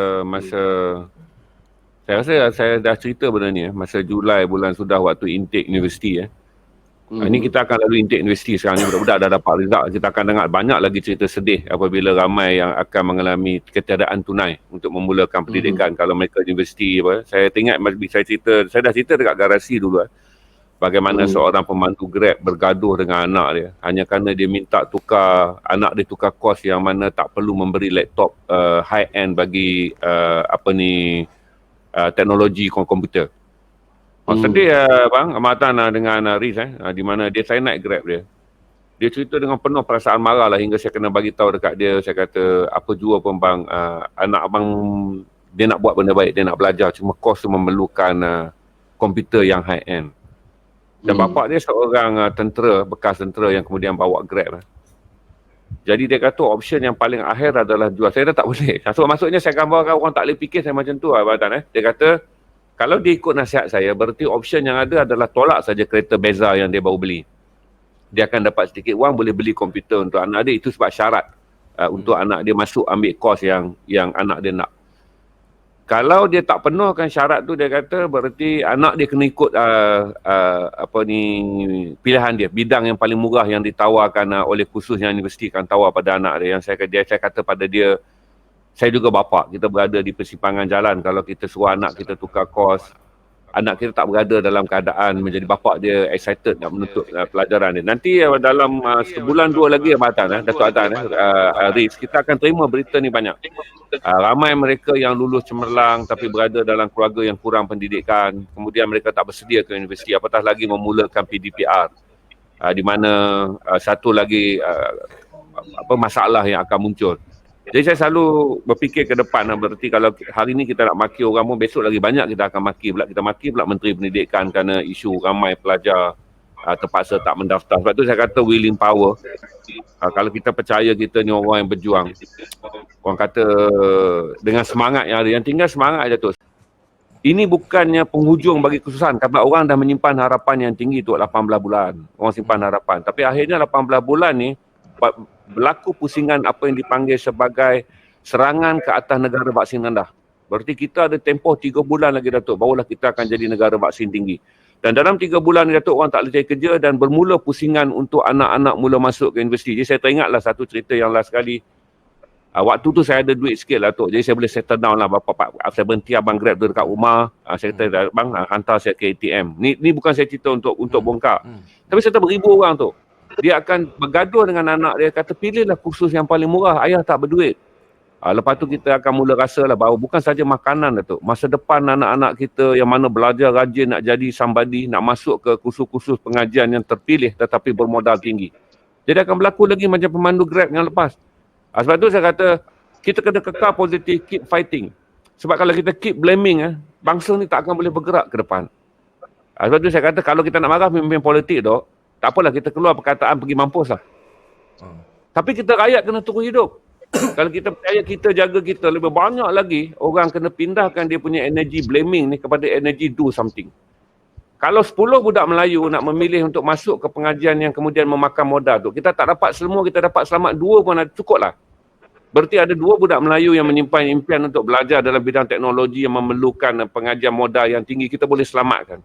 saya rasa saya dah cerita benda ni masa Julai bulan sudah waktu intake universiti Ini kita akan lalu intake universiti sekarang ni, budak-budak dah dapat result. Kita akan dengar banyak lagi cerita sedih apabila ramai yang akan mengalami ketiadaan tunai untuk memulakan pendidikan kalau mereka universiti Saya ingat saya dah cerita dekat garasi dulu bagaimana seorang pemandu Grab bergaduh dengan anak dia hanya kerana dia minta anak dia tukar kos yang mana tak perlu memberi laptop high end bagi teknologi komputer. Sedih bang, amatan dengan Riz di mana saya naik Grab dia. Dia cerita dengan penuh perasaan marah lah hingga saya kena bagi tahu dekat dia. Saya kata, apa jua pun bang, anak abang dia nak buat benda baik, dia nak belajar, cuma kos tu memerlukan komputer yang high end. Dan bapak dia seorang tentera, bekas tentera yang kemudian bawa Grab. Jadi dia kata option yang paling akhir adalah jual. Saya dah tak boleh. Maksudnya saya gambarkan orang tak boleh fikir saya macam tu abang. Dia kata kalau dia ikut nasihat saya, berarti option yang ada adalah tolak saja kereta Beza yang dia baru beli. Dia akan dapat sedikit wang, boleh beli komputer untuk anak dia. Itu sebab syarat untuk anak dia masuk ambil kos yang anak dia nak. Kalau dia tak penuhkan syarat tu, dia kata berarti anak dia kena ikut pilihan dia. Bidang yang paling murah yang ditawarkan oleh khususnya universiti akan tawar pada anak dia. Yang saya kata pada dia, saya juga bapa, kita berada di persimpangan jalan. Kalau kita suruh anak kita tukar kos, anak kita tak berada dalam keadaan menjadi bapa dia excited nak menuntut pelajaran dia. Nanti dalam sebulan 2 lagi Datuk Atan, Riz, kita akan terima berita ni banyak. Ramai mereka yang lulus cemerlang tapi berada dalam keluarga yang kurang pendidikan, kemudian mereka tak bersedia ke universiti, apatah lagi memulakan PDPR, di mana satu lagi masalah yang akan muncul. Jadi saya selalu berfikir ke depan, berarti kalau hari ni kita nak maki orang pun, besok lagi banyak kita akan maki pula. Kita maki pula Menteri Pendidikan kerana isu ramai pelajar terpaksa tak mendaftar. Sebab tu saya kata willing power. Kalau kita percaya kita ni orang yang berjuang, orang kata dengan semangat yang ada, yang tinggal semangat aja tu. Ini bukannya penghujung bagi kesusahan, kerana orang dah menyimpan harapan yang tinggi tu 18 bulan. Orang simpan harapan. Tapi akhirnya 18 bulan ni berlaku pusingan apa yang dipanggil sebagai serangan ke atas negara vaksin rendah. Berarti kita ada tempoh 3 bulan lagi Datuk, barulah kita akan jadi negara vaksin tinggi. Dan dalam 3 bulan ni Datuk, orang tak boleh cari kerja dan bermula pusingan untuk anak-anak mula masuk ke universiti. Jadi saya teringatlah satu cerita yang last kali. Waktu tu saya ada duit sikit lah Datuk. Jadi saya boleh settle down lah. Saya berhenti abang Grab tu dekat rumah. Saya kata, bang hantar saya ke ATM. Ni bukan saya cerita untuk bongkar. Tapi saya tahu beribu orang tu. Dia akan bergaduh dengan anak dia, kata pilihlah kursus yang paling murah, ayah tak berduit. Lepas tu kita akan mula rasa lah bahawa bukan saja makanan Datuk, masa depan anak-anak kita yang mana belajar rajin nak jadi somebody, nak masuk ke kursus-kursus pengajian yang terpilih tetapi bermodal tinggi. Jadi akan berlaku lagi macam pemandu Grab yang lepas. Sebab tu saya kata kita kena kekal positif, keep fighting. Sebab kalau kita keep blaming, bangsa ni tak akan boleh bergerak ke depan. Sebab tu saya kata kalau kita nak marah pemimpin politik Dok, tak apalah kita keluar perkataan pergi mampus lah. Tapi kita rakyat kena terus hidup. Kalau kita percaya kita jaga kita, lebih banyak lagi orang kena pindahkan dia punya energy blaming ni kepada energy do something. Kalau 10 budak Melayu nak memilih untuk masuk ke pengajian yang kemudian memakan modal tu, kita tak dapat semua, kita dapat selamat 2 pun cukup lah. Berarti ada 2 budak Melayu yang menyimpan impian untuk belajar dalam bidang teknologi yang memerlukan pengajian modal yang tinggi, kita boleh selamatkan.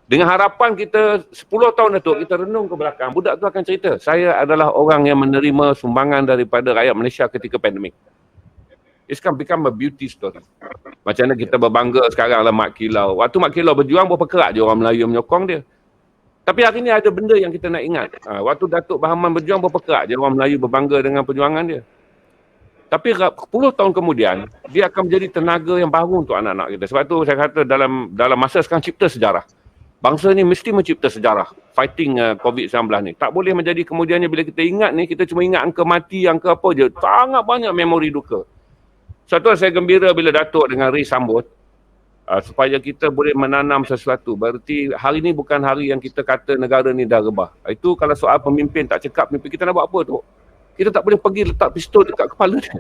Dengan harapan kita 10 tahun Datuk, kita renung ke belakang, budak tu akan cerita, saya adalah orang yang menerima sumbangan daripada rakyat Malaysia ketika pandemik. It's become a beauty story. Macam mana kita berbangga sekarang lah Mat Kilau. Waktu Mat Kilau berjuang, berapa kerat je orang Melayu yang menyokong dia. Tapi hari ni ada benda yang kita nak ingat. Waktu Datuk Bahaman berjuang, berapa kerat je orang Melayu berbangga dengan perjuangan dia. Tapi 10 tahun kemudian, dia akan menjadi tenaga yang baru untuk anak-anak kita. Sebab tu saya kata dalam masa sekarang cipta sejarah. Bangsa ni mesti mencipta sejarah fighting COVID-19 ni. Tak boleh menjadi kemudiannya bila kita ingat ni, kita cuma ingat angka mati, angka apa je. Sangat banyak memori duka. Satu saya gembira bila Datuk dengan Riz sambut supaya kita boleh menanam sesuatu. Berarti hari ni bukan hari yang kita kata negara ni dah rebah. Itu kalau soal pemimpin tak cekap, pemimpin kita nak buat apa tu? Kita tak boleh pergi letak pistol dekat kepala dia.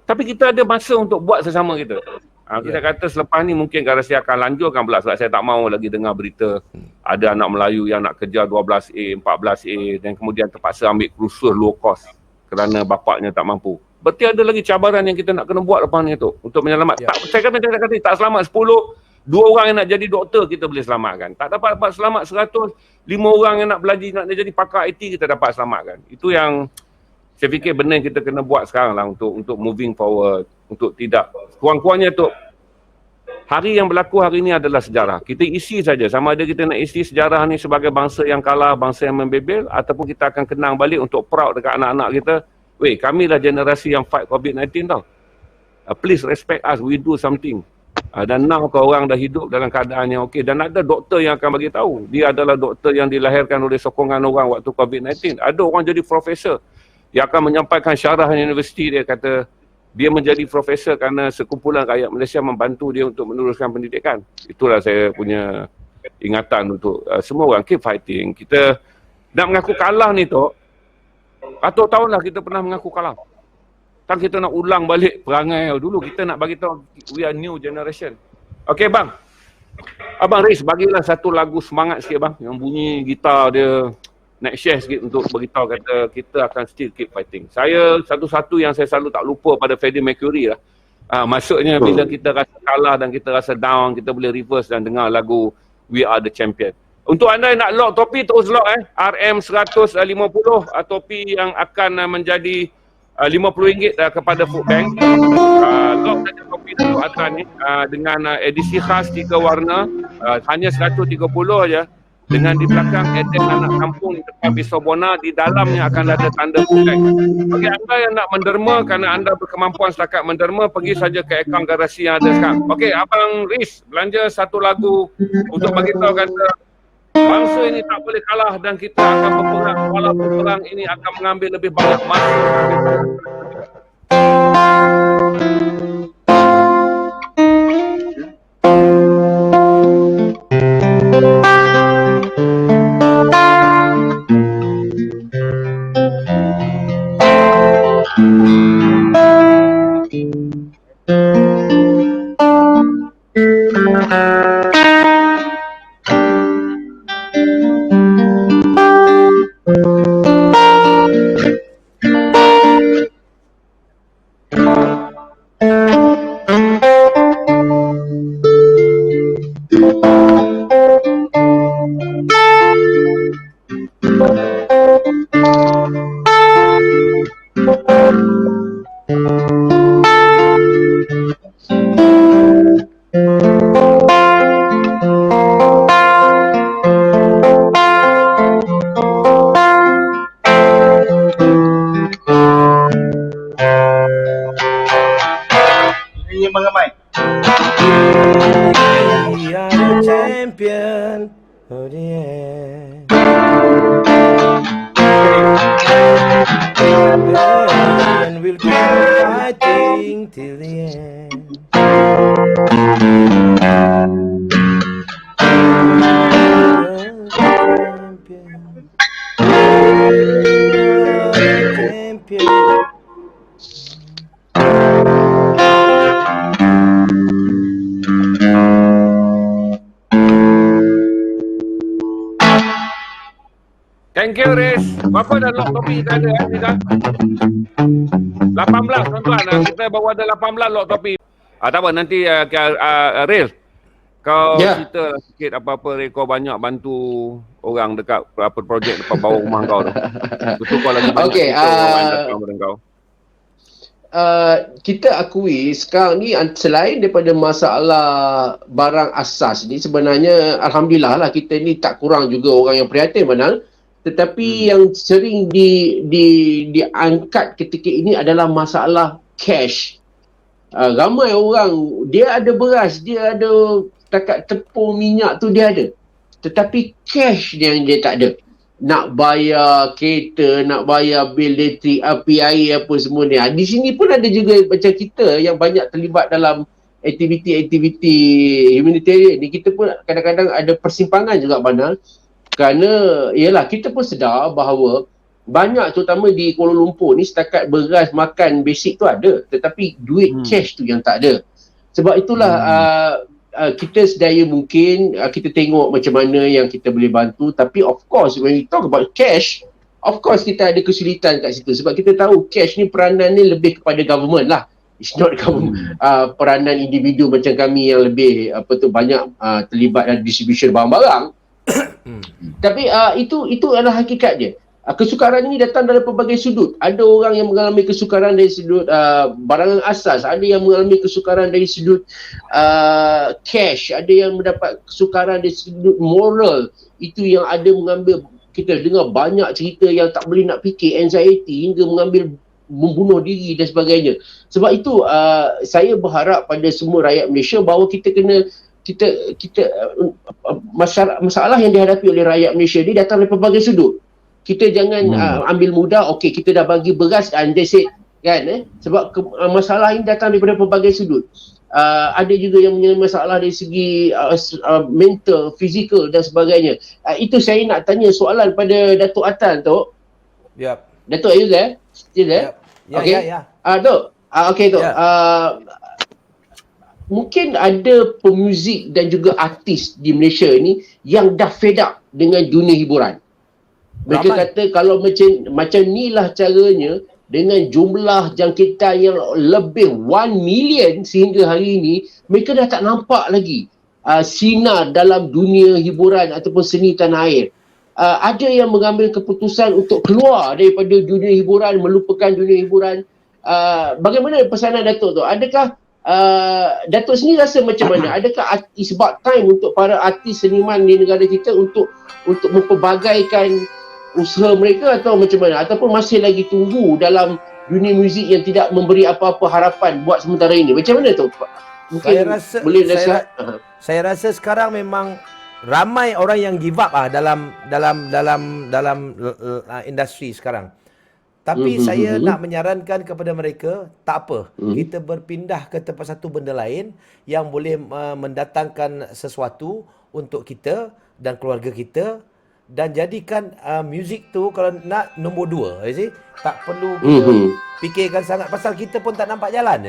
Tapi kita ada masa untuk buat sesama kita. Kita kata selepas ni mungkin Garasi akan lanjutkan pula sebab saya tak mahu lagi dengar berita ada anak Melayu yang nak kejar 12A, 14A dan kemudian terpaksa ambil kursus low cost kerana bapaknya tak mampu. Berarti ada lagi cabaran yang kita nak kena buat lepas ni tu untuk menyelamat. Saya kata tak selamat 10, 2 orang yang nak jadi doktor kita boleh selamatkan. Tak dapat selamat 100, 5 orang yang nak belajar nak jadi pakar IT kita dapat selamatkan. Itu yang saya fikir benda yang kita kena buat sekarang lah untuk moving forward, untuk tidak kurang-kurangnya tu hari yang berlaku hari ini adalah sejarah. Kita isi saja sama ada kita nak isi sejarah ni sebagai bangsa yang kalah, bangsa yang membebel ataupun kita akan kenang balik untuk proud dekat anak-anak kita. Weh, kamilah generasi yang fight COVID-19 tau. Please respect us, we do something. Dan now kau orang dah hidup dalam keadaan yang okey dan ada doktor yang akan bagi tahu dia adalah doktor yang dilahirkan oleh sokongan orang waktu COVID-19. Ada orang jadi profesor yang akan menyampaikan syarah universiti dia kata dia menjadi profesor kerana sekumpulan rakyat Malaysia membantu dia untuk meneruskan pendidikan. Itulah saya punya ingatan untuk semua orang keep fighting. Kita nak mengaku kalah ni tu, ratus tahun lah kita pernah mengaku kalah. Kan kita nak ulang balik perangai dulu, kita nak bagi tahu we are new generation. Okey bang. Abang Riz bagilah satu lagu semangat sikit bang yang bunyi gitar dia. Nak share sikit untuk beritahu kata kita akan still keep fighting. Saya satu-satu yang saya selalu tak lupa pada Freddie Mercury lah. Maksudnya bila kita rasa kalah dan kita rasa down, kita boleh reverse dan dengar lagu We Are The Champion. Untuk anda yang nak lock topi, terus lock RM150 topi yang akan menjadi RM50 kepada Food Bank. Lock saja topi dulu atas ni dengan edisi khas 3 warna, hanya 130 aja. Dengan di belakang eden anak kampung di depan Bisobona, di dalamnya akan ada tanda Food Bank. Bagi anda yang nak menderma kerana anda berkemampuan setakat menderma, pergi saja ke akaun Garasi yang ada sekarang. Okey, Abang Riz belanja satu lagu untuk bagi tahu kata bangsa ini tak boleh kalah dan kita akan berperang walaupun perang ini akan mengambil lebih banyak masa. Ini mengamai. We are the champion of the end. And we'll keep fighting till the end. Champion. Thank you, Riz. Berapa dah lock topi kita ada? Ni dah 18 tuan-tuan. Kita baru ada 18 lock topi. Tak apa, nanti Riz, kau cerita sikit apa-apa rekod banyak bantu orang dekat apa projek depan bawah rumah kau tu. Betul kau lagi banyak orang datang pada kau. Kita akui sekarang ni selain daripada masalah barang asas ni, sebenarnya Alhamdulillah lah kita ni tak kurang juga orang yang prihatin Manal. Tetapi yang sering diangkat ketika ini adalah masalah cash. Ramai orang, dia ada beras, dia ada takat tepung minyak tu dia ada. Tetapi cash yang dia tak ada. Nak bayar kereta, nak bayar bil elektrik, api, air apa semua ni. Di sini pun ada juga macam kita yang banyak terlibat dalam aktiviti-aktiviti humanitarian ni. Kita pun kadang-kadang ada persimpangan juga Manal. Kerana ialah kita pun sedar bahawa banyak terutama di Kuala Lumpur ni setakat beras makan basic tu ada, tetapi duit cash tu yang tak ada. Sebab itulah kita sedaya mungkin kita tengok macam mana yang kita boleh bantu, tapi of course when we talk about cash, of course kita ada kesulitan kat situ sebab kita tahu cash ni peranan ni lebih kepada government lah. It's not peranan individu macam kami yang lebih banyak terlibat dalam distribution barang-barang. Tapi itu adalah hakikat dia. Kesukaran ini datang dari pelbagai sudut. Ada orang yang mengalami kesukaran dari sudut barangan asas, ada yang mengalami kesukaran dari sudut cash, ada yang mendapat kesukaran dari sudut moral. Itu yang ada mengambil, kita dengar banyak cerita yang tak boleh nak fikir, anxiety hingga mengambil membunuh diri dan sebagainya. Sebab itu saya berharap pada semua rakyat Malaysia bahawa kita kena masalah yang dihadapi oleh rakyat Malaysia ni datang dari pelbagai sudut. Kita jangan ambil mudah, okey kita dah bagi beras and that's it, kan? Sebab masalah ini datang daripada pelbagai sudut. Ada juga yang punya masalah dari segi mental, fizikal dan sebagainya. Itu saya nak tanya soalan pada Datuk Atan tu. Yep. Datuk, are you there? Still there? Ya, okay. Tok. Okay, Tok. Mungkin ada pemuzik dan juga artis di Malaysia ni yang dah fed up dengan dunia hiburan. Mereka kata kalau macam ni lah caranya, dengan jumlah jangkitan yang lebih 1 million sehingga hari ini, mereka dah tak nampak lagi sinar dalam dunia hiburan ataupun seni tanah air. Ada yang mengambil keputusan untuk keluar daripada dunia hiburan, melupakan dunia hiburan. Bagaimana pesanan Datuk tu? Adakah Datuk sendiri rasa macam mana? Adakah it's about time untuk para artis seniman di negara kita untuk mempelbagaikan usaha mereka atau macam mana? Ataupun masih lagi tunggu dalam dunia muzik yang tidak memberi apa-apa harapan buat sementara ini? Macam mana tu? Mungkin saya rasa sekarang memang ramai orang yang give up dalam industri sekarang. Tapi saya nak menyarankan kepada mereka, tak apa, kita berpindah ke tempat satu benda lain yang boleh mendatangkan sesuatu untuk kita dan keluarga kita, dan jadikan muzik tu kalau nak nombor 2, tak perlu kita fikirkan sangat pasal kita pun tak nampak jalan,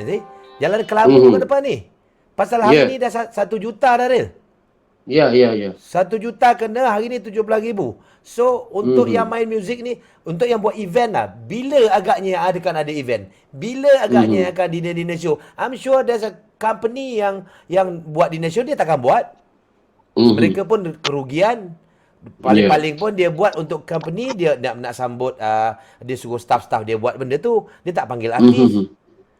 jalan kelama ke depan ni. Pasal hari ni dah 1 juta dah, Ril. Ya. 1 juta kena, hari ni 17,000. So, untuk yang main muzik ni, untuk yang buat event lah, bila agaknya akan ada event? Bila agaknya akan dinner show? I'm sure there's a company yang buat dinner show, dia takkan buat. Mereka pun kerugian. Paling-paling pun dia buat untuk company, dia nak sambut, dia suruh staff-staff dia buat benda tu, dia tak panggil artis.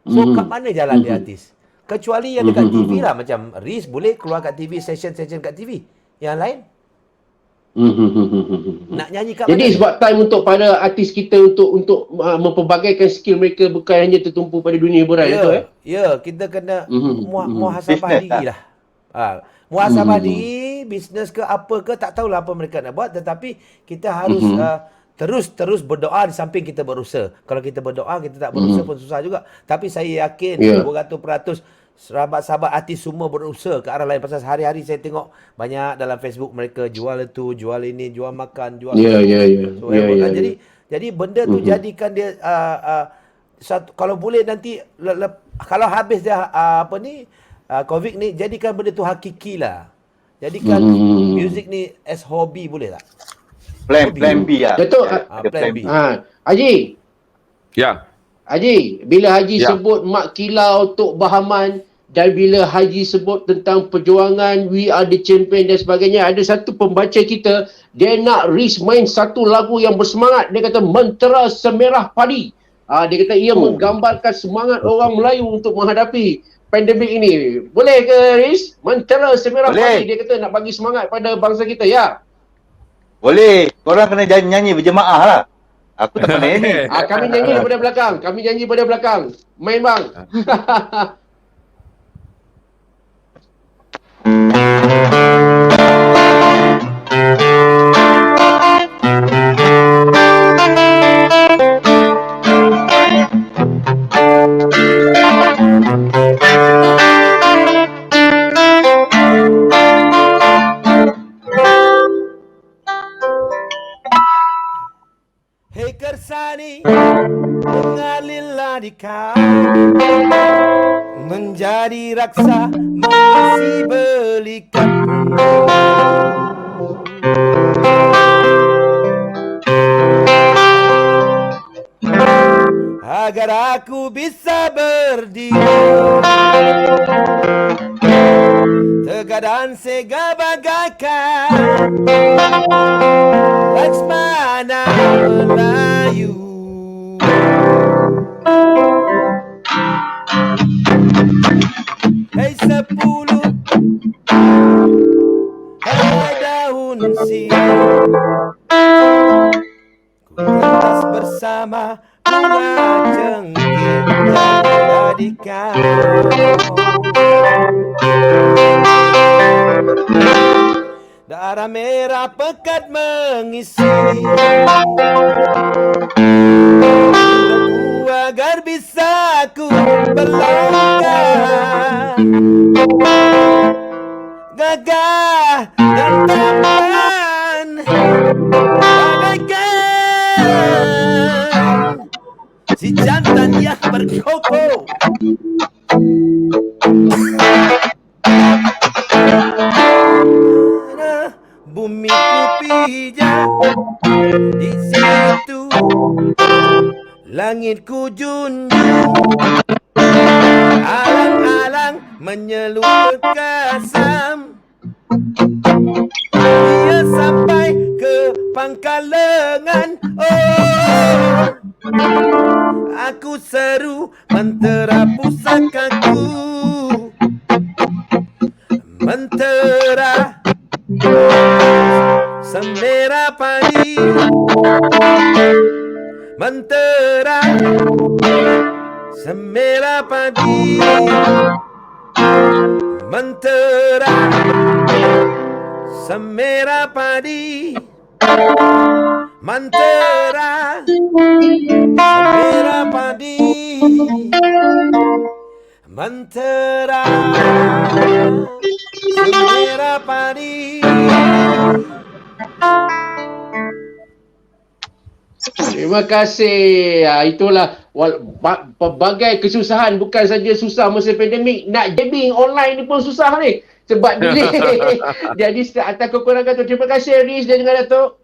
So kat mana jalan dia artis? Kecuali yang dekat TV lah, macam Riz boleh keluar kat TV, session kat TV. Yang lain nak nyanyi kat Jadi mana? sebab time untuk para artis kita untuk mempelbagaikan skill mereka, bukan hanya tertumpu pada dunia hiburan itu Kita kena muhasabah diri lah. Muhasabah diri, bisnes ke apa ke, tak tahulah apa mereka nak buat, tetapi kita harus terus berdoa di samping kita berusaha. Kalau kita berdoa, kita tak berusaha pun susah juga. Tapi saya yakin 100% sahabat-sahabat artis semua berusaha ke arah lain. Pasal hari-hari saya tengok banyak dalam Facebook mereka jual itu, jual ini, jual makan, jual Jadi benda tu jadikan dia kalau boleh nanti kalau habis dia COVID ni, jadikan benda tu hakiki lah. Jadikan music ni as hobby, boleh tak? Plan B lah. Datuk, Ada plan B. Haji, Ya. Haji, bila Haji sebut Mak Kilau, Tok Bahaman, dan bila Haji sebut tentang perjuangan We Are The Champion dan sebagainya, ada satu pembaca kita, dia nak Riz main satu lagu yang bersemangat. Dia kata Mentera Semerah Padi. Dia kata ia menggambarkan semangat orang Melayu untuk menghadapi pandemik ini. Boleh ke Riz? Mentera Semerah Padi. Dia kata nak bagi semangat pada bangsa kita, ya? Boleh. Korang kena nyanyi berjemaah lah. Aku tak pandai ni. Kami nyanyi daripada belakang. Kami nyanyi daripada belakang. Main bang. Hei Kersani, mengalirlah di kau, menjadi raksa mengisi belikat. Agar aku bisa berdiri tegak dan segah bagaikan Laksmana Melayu. Hei 10 helai daun sirih, ku lintas bersama bunga cengkeh menjadi kau. Darah merah pekat mengisi hidupku agar bisa ku berlangkah gagah dan tampan bagaikan si jantan yang berkoko. Bumi ku pijak di situ, langit ku junjung, alang-alang menyeluruh kasam. Dia sampai ke pangkal lengan, oh, aku seru mentera pusakaku, mentera Semerah Padi, mentera Semerah Padi, mentera Semerah Padi, mentera Semerah Padi, mentera Semerah Padi. Terima kasih. Itulah pelbagai kesusahan, bukan saja susah masa pandemik, nak jamming online ni pun susah ni sebab delay. Jadi atas kekurangan tu, terima kasih Riz dan juga Datuk.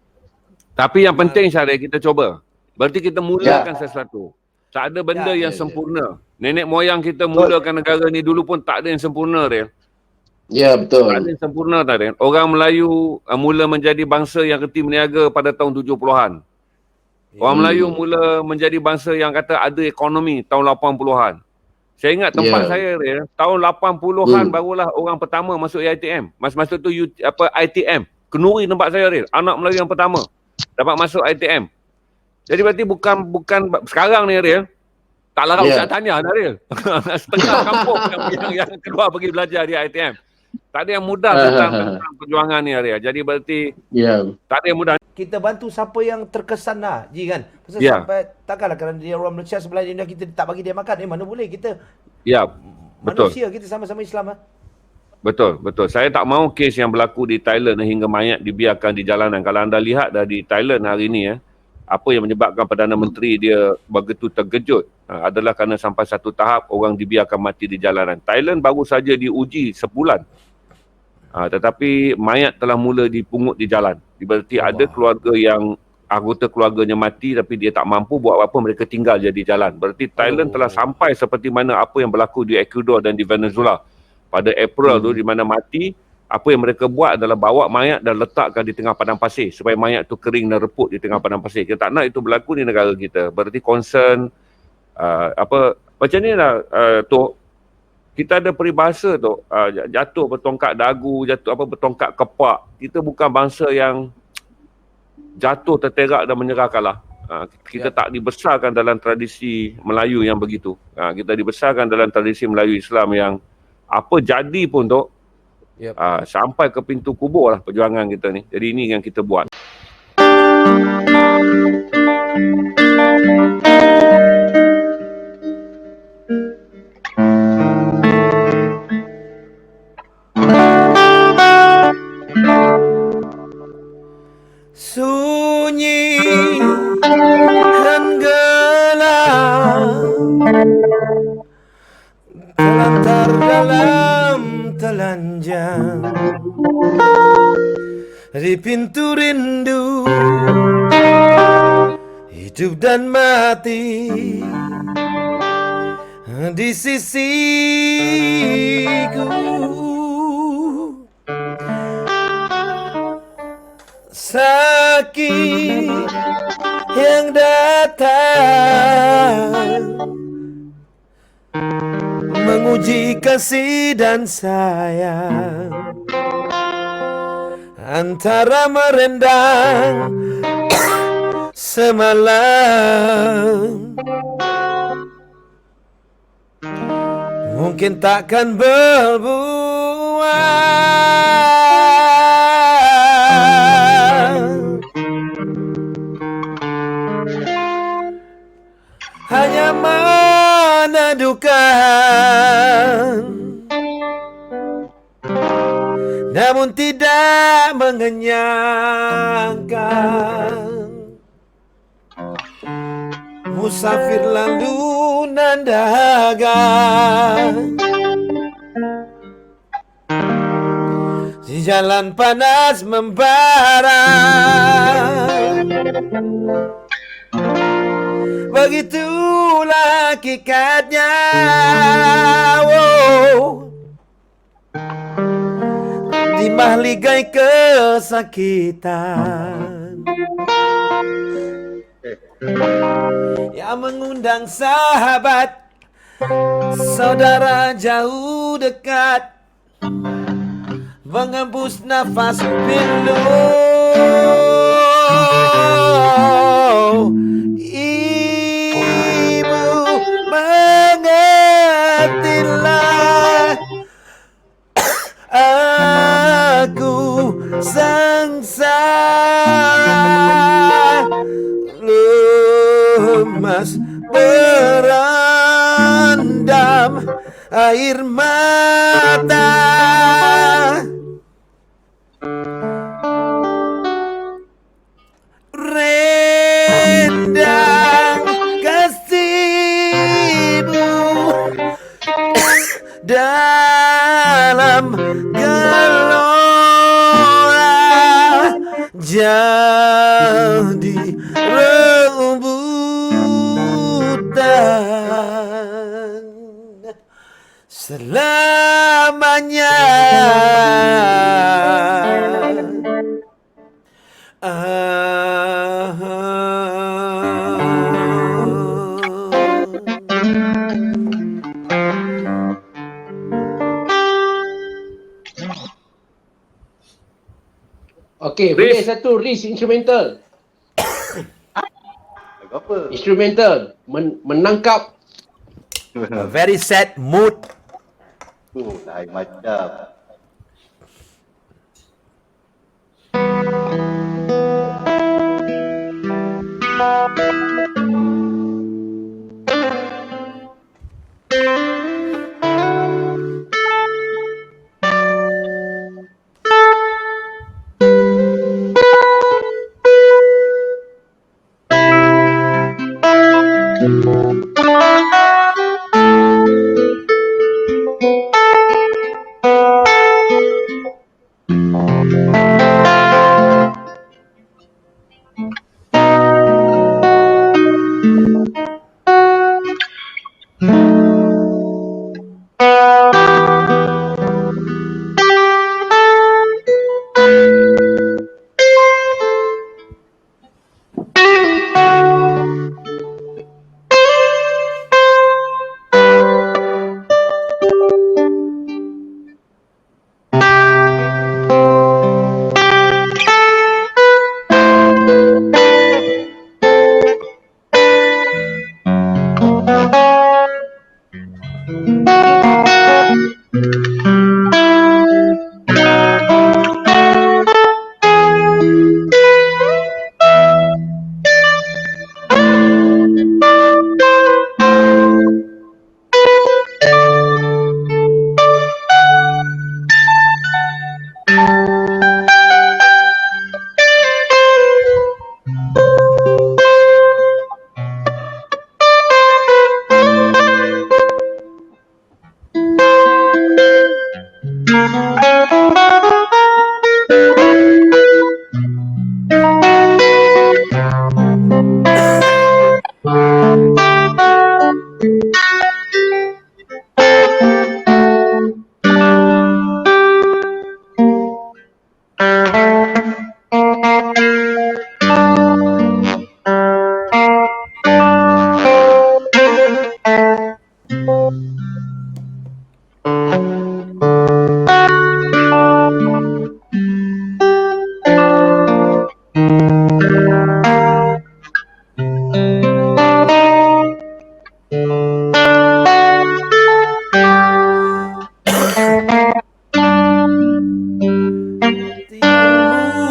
Tapi yang penting Syarif, kita cuba. Berarti kita mulakan sesuatu. Tak ada benda yang sempurna. Nenek moyang kita mulakan negara ni dulu pun tak ada yang sempurna, Rel. Ya, betul. Tak ada yang sempurna tak ada. Orang Melayu mula menjadi bangsa yang reti berniaga pada tahun 70-an. Orang Melayu mula menjadi bangsa yang kata ada ekonomi tahun 80-an. Saya ingat tempat saya tahun 80-an barulah orang pertama masuk ITM. Masuk tu ITM. Kenuri tempat saya Ril. Anak Melayu yang pertama dapat masuk ITM. Jadi berarti bukan sekarang ni Ril. Tak larang Ustaz tanya dah Ril. Setengah kampung yang keluar pergi belajar di ITM. Tak ada yang mudah tentang perjuangan ni Arya. Jadi berarti tak ada yang mudah. Kita bantu siapa yang terkesan lah, Ji kan. Pasal sampai takkanlah kerana dia orang Malaysia sebelah dia kita tak bagi dia makan. Mana boleh kita. Ya, betul. Manusia kita sama-sama Islam lah. Betul. Saya tak mahu kes yang berlaku di Thailand hingga mayat dibiarkan di jalanan. Kalau anda lihat dah di Thailand hari ni apa yang menyebabkan Perdana Menteri dia begitu terkejut adalah kerana sampai satu tahap orang dibiarkan mati di jalanan. Thailand baru saja diuji sebulan. Tetapi mayat telah mula dipungut di jalan. Berarti ada keluarga yang anggota keluarganya mati tapi dia tak mampu buat apa, mereka tinggal je di jalan. Berarti Thailand telah sampai seperti mana apa yang berlaku di Ecuador dan di Venezuela pada April tu, di mana mati, apa yang mereka buat adalah bawa mayat dan letakkan di tengah padang pasir supaya mayat tu kering dan reput di tengah padang pasir. Kita tak nak itu berlaku di negara kita. Berarti concern macam ni lah Tok. Kita ada peribahasa tu, jatuh bertongkat dagu, bertongkat kepak. Kita bukan bangsa yang jatuh terterak dan menyerah kalah. Kita tak dibesarkan dalam tradisi Melayu yang begitu. Kita dibesarkan dalam tradisi Melayu Islam yang apa jadi pun tu, sampai ke pintu kubur lah perjuangan kita ni. Jadi ini yang kita buat. Sunyi dan gelap terlantar dalam telanjang di pintu rindu, hidup dan mati di sisiku. Sakit yang datang menguji kasih dan sayang, antara merendang semalam mungkin takkan berbuah. Hanya meneduhkan, namun tidak mengenyangkan. Musafir lalu nan dagang di jalan panas membara. Begitulah hakikatnya. Di mahligai kesakitan yang mengundang sahabat, saudara jauh dekat, mengembus nafas pilu. Mengertilah, aku sengsara, lemas berendam air mata. Rendang kasihmu dalam gelora jadi rebutan selamanya. selamanya. Okey, boleh satu Riz instrumental. Lagu apa? Instrumental menangkap. A very sad mood. Lain macam.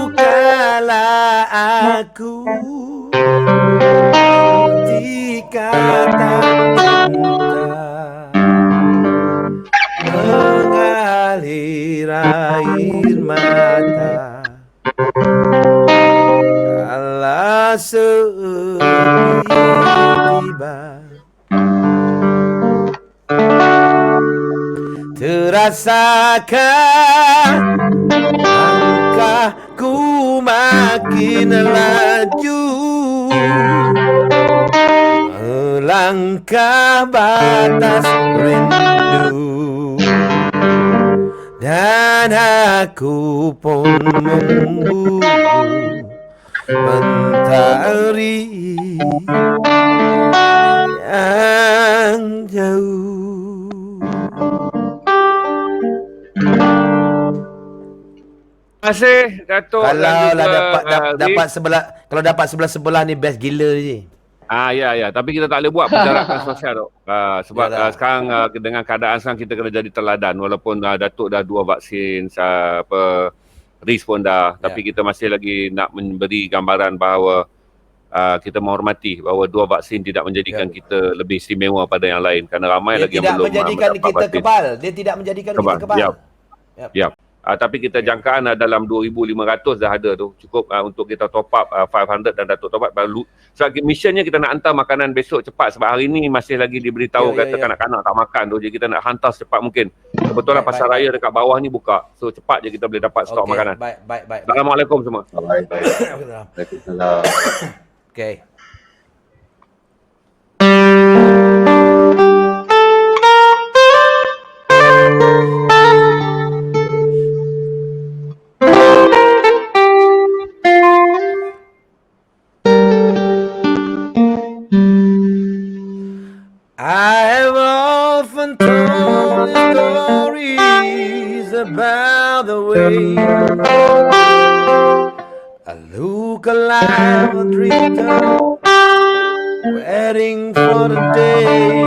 Bukalah aku dikata cinta mengalir air mata kala sepi tiba terasakan langkahku makin laju melangkah batas rindu dan aku pun memburu mentari yang jauh. Terima kasih Datuk dan Kalau lah juga dapat sebelah, kalau dapat sebelah ni best gila je. ya, tapi kita tak boleh buat penjarakan sosial tu. Sebab Yalah. sekarang dengan keadaan sekarang kita kena jadi teladan walaupun Datuk dah 2 vaksin Riz pun dah, tapi kita masih lagi nak memberi gambaran bahawa kita menghormati bahawa 2 vaksin tidak menjadikan kita lebih istimewa pada yang lain kerana ramai Dia lagi yang tidak belum menjadikan mendapat kita vaksin. kebal. Dia tidak menjadikan kita kebal. Yap. Tapi kita jangkaan dalam 2,500 dah ada tu. Cukup untuk kita top up 500 dan Datuk top up baru. So, missionnya kita nak hantar makanan besok cepat sebab hari ni masih lagi diberitahu kata kanak-kanak tak makan tu. Jadi kita nak hantar secepat mungkin. Kebetulan pasar raya dekat bawah ni buka. So cepat je kita boleh dapat stok makanan. Baik. Assalamualaikum semua. Baik. Waalaikumsalam. Okay. I have often told stories about the way I look alive, a drifter, waiting for the day.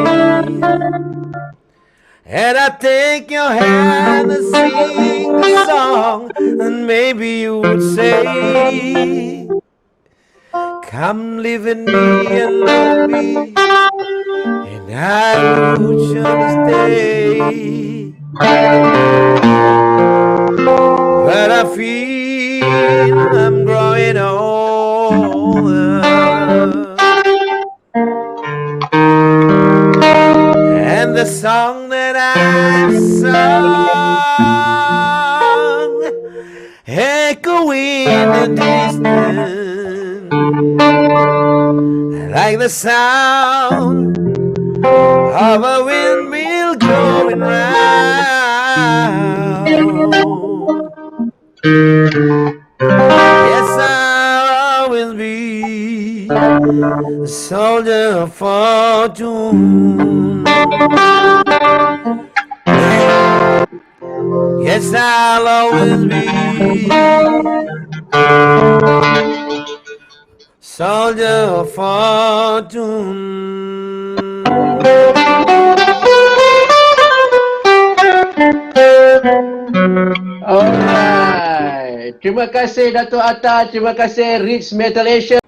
And I take your hand and sing a song, and maybe you would say, come live with me and love me, and I would surely stay. But I feel I'm growing older, and the song that I sung echoing in the distance, like the sound of a windmill going round. Yes, I'll always be a soldier of fortune. Yes, I'll always be soldier of fortune. Alright. Terima kasih Dato' Atta, terima kasih Ritz Metal Asia.